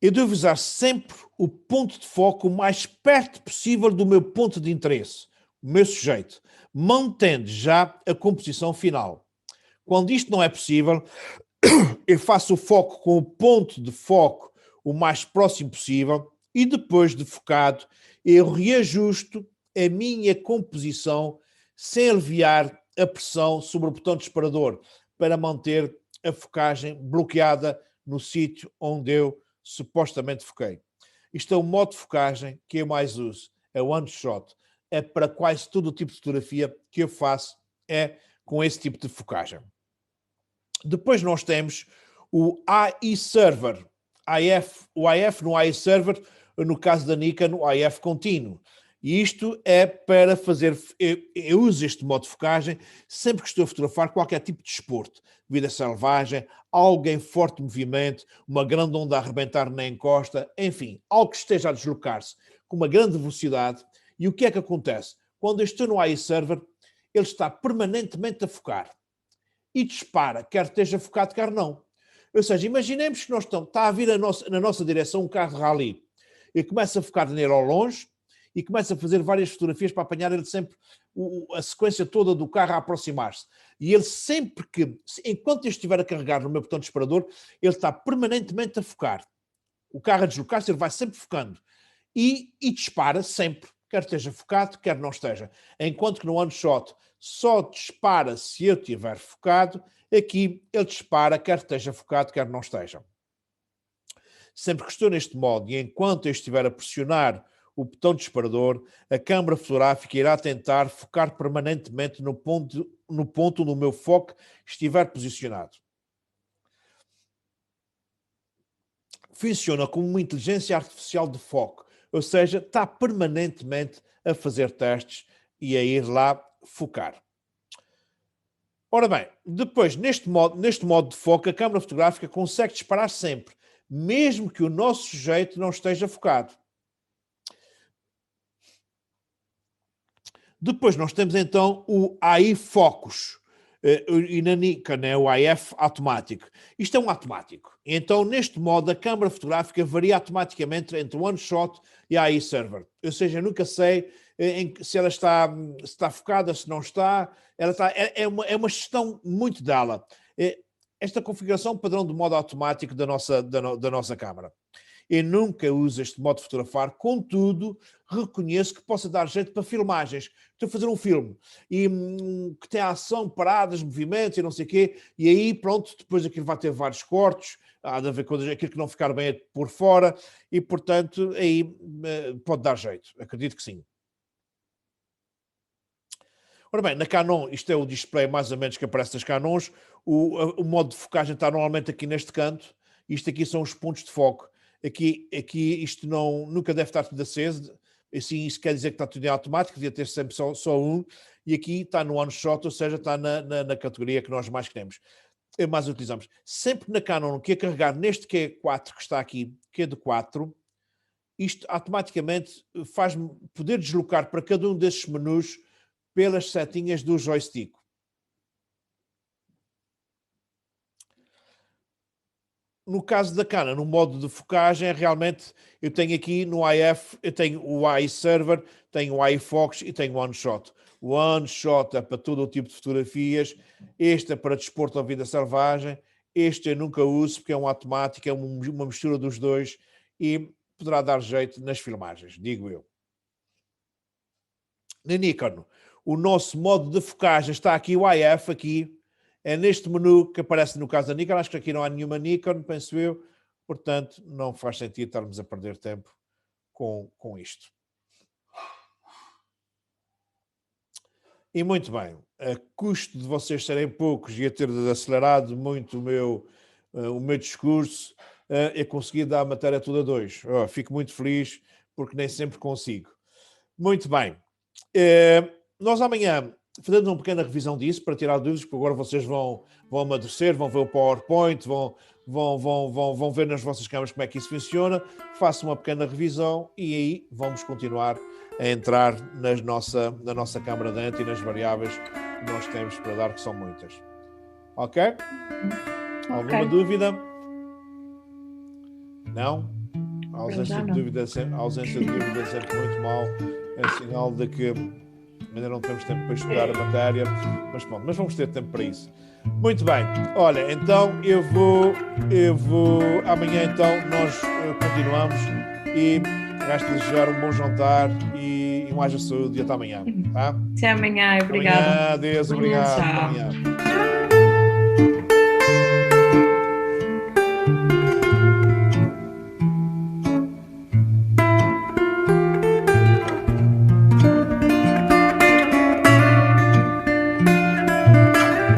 Eu devo usar sempre o ponto de foco o mais perto possível do meu ponto de interesse, o meu sujeito, mantendo já a composição final. Quando isto não é possível, eu faço o foco com o ponto de foco o mais próximo possível e depois de focado, eu reajusto a minha composição sem aliviar a pressão sobre o botão disparador para manter a focagem bloqueada no sítio onde eu supostamente foquei. Isto é o modo de focagem que eu mais uso, é one shot. É para quase todo o tipo de fotografia que eu faço, é com esse tipo de focagem. Depois nós temos o AI Server. O IF no AI Server, no caso da Nikon, o IF contínuo. E isto é para fazer... Eu uso este modo de focagem sempre que estou a fotografar qualquer tipo de desporto. Vida selvagem, algo em forte movimento, uma grande onda a arrebentar na encosta, enfim, algo que esteja a deslocar-se com uma grande velocidade. E o que é que acontece? Quando eu estou no AI Server, ele está permanentemente a focar. E dispara, quer esteja focado, quer não. Ou seja, imaginemos que está a vir na nossa direção um carro de rally e começa a focar nele ao longe e começa a fazer várias fotografias para apanhar ele sempre, a sequência toda do carro a aproximar-se. E ele sempre que, enquanto eu estiver a carregar no meu botão disparador, ele está permanentemente a focar. O carro a deslocar-se, ele vai sempre focando. E dispara sempre, quer esteja focado, quer não esteja. Enquanto que no one shot só dispara se eu estiver focado, aqui ele dispara, quer esteja focado, quer não esteja. Sempre que estou neste modo e enquanto eu estiver a pressionar o botão disparador, a câmara fotográfica irá tentar focar permanentemente no ponto onde o meu foco estiver posicionado. Funciona como uma inteligência artificial de foco, ou seja, está permanentemente a fazer testes e a ir lá focar. Ora bem, depois, neste modo de foco, a câmara fotográfica consegue disparar sempre, mesmo que o nosso sujeito não esteja focado. Depois nós temos então o AI Focus, e na Nikon é o IF automático. Isto é um automático. Então, neste modo, a câmara fotográfica varia automaticamente entre one shot e AI Server. Ou seja, eu nunca sei se ela está focada, se não está. É uma gestão muito dela. Esta configuração padrão do modo automático da nossa câmara. Eu nunca uso este modo de fotografar, contudo, reconheço que possa dar jeito para filmagens. Estou a fazer um filme e que tem ação, paradas, movimentos e não sei o quê, e aí, pronto, depois aquilo vai ter vários cortes, há de haver coisas, aquilo que não ficar bem é por fora, e, portanto, aí pode dar jeito. Acredito que sim. Ora bem, na Canon, isto é o display mais ou menos que aparece nas Canons, o modo de focagem está normalmente aqui neste canto, isto aqui são os pontos de foco. Aqui isto nunca deve estar tudo aceso, assim isso quer dizer que está tudo em automático, devia ter sempre só um, e aqui está no one shot, ou seja, está na categoria que nós mais queremos, mais utilizamos. Sempre na Canon, que é carregar neste Q4 que está aqui, Q de 4, isto automaticamente faz-me poder deslocar para cada um desses menus pelas setinhas do joystick. No caso da Canon, no modo de focagem, realmente eu tenho aqui no IF, eu tenho o iServer, tenho o iFocus e tenho o OneShot. O OneShot é para todo o tipo de fotografias, este é para desporto ou vida selvagem, este eu nunca uso porque é um automático, é uma mistura dos dois e poderá dar jeito nas filmagens, digo eu. Na Nikon, o nosso modo de focagem está aqui, o IF aqui, é neste menu que aparece no caso da Nikon. Acho que aqui não há nenhuma Nikon, penso eu. Portanto, não faz sentido estarmos a perder tempo com isto. E muito bem. A custo de vocês serem poucos e a ter acelerado muito o meu discurso, eu consegui dar a matéria toda a 2. Fico muito feliz porque nem sempre consigo. Muito bem. Nós amanhã fazemos uma pequena revisão disso para tirar dúvidas, porque agora vocês vão amadurecer, vão ver o PowerPoint, vão ver nas vossas câmaras como é que isso funciona. Faço uma pequena revisão e aí vamos continuar a entrar na nossa câmara dentro e nas variáveis que nós temos para dar, que são muitas. Ok? Alguma dúvida? Não? A ausência de dúvida é sempre muito mal. É sinal de que ainda não temos tempo para estudar a matéria, mas pronto, mas vamos ter tempo para isso. Muito bem, olha, então eu vou amanhã então nós continuamos e resta desejar um bom jantar e um haja saúde e até amanhã, tá? Até amanhã, obrigada. Amanhã, Deus, obrigado. Tchau. Amanhã.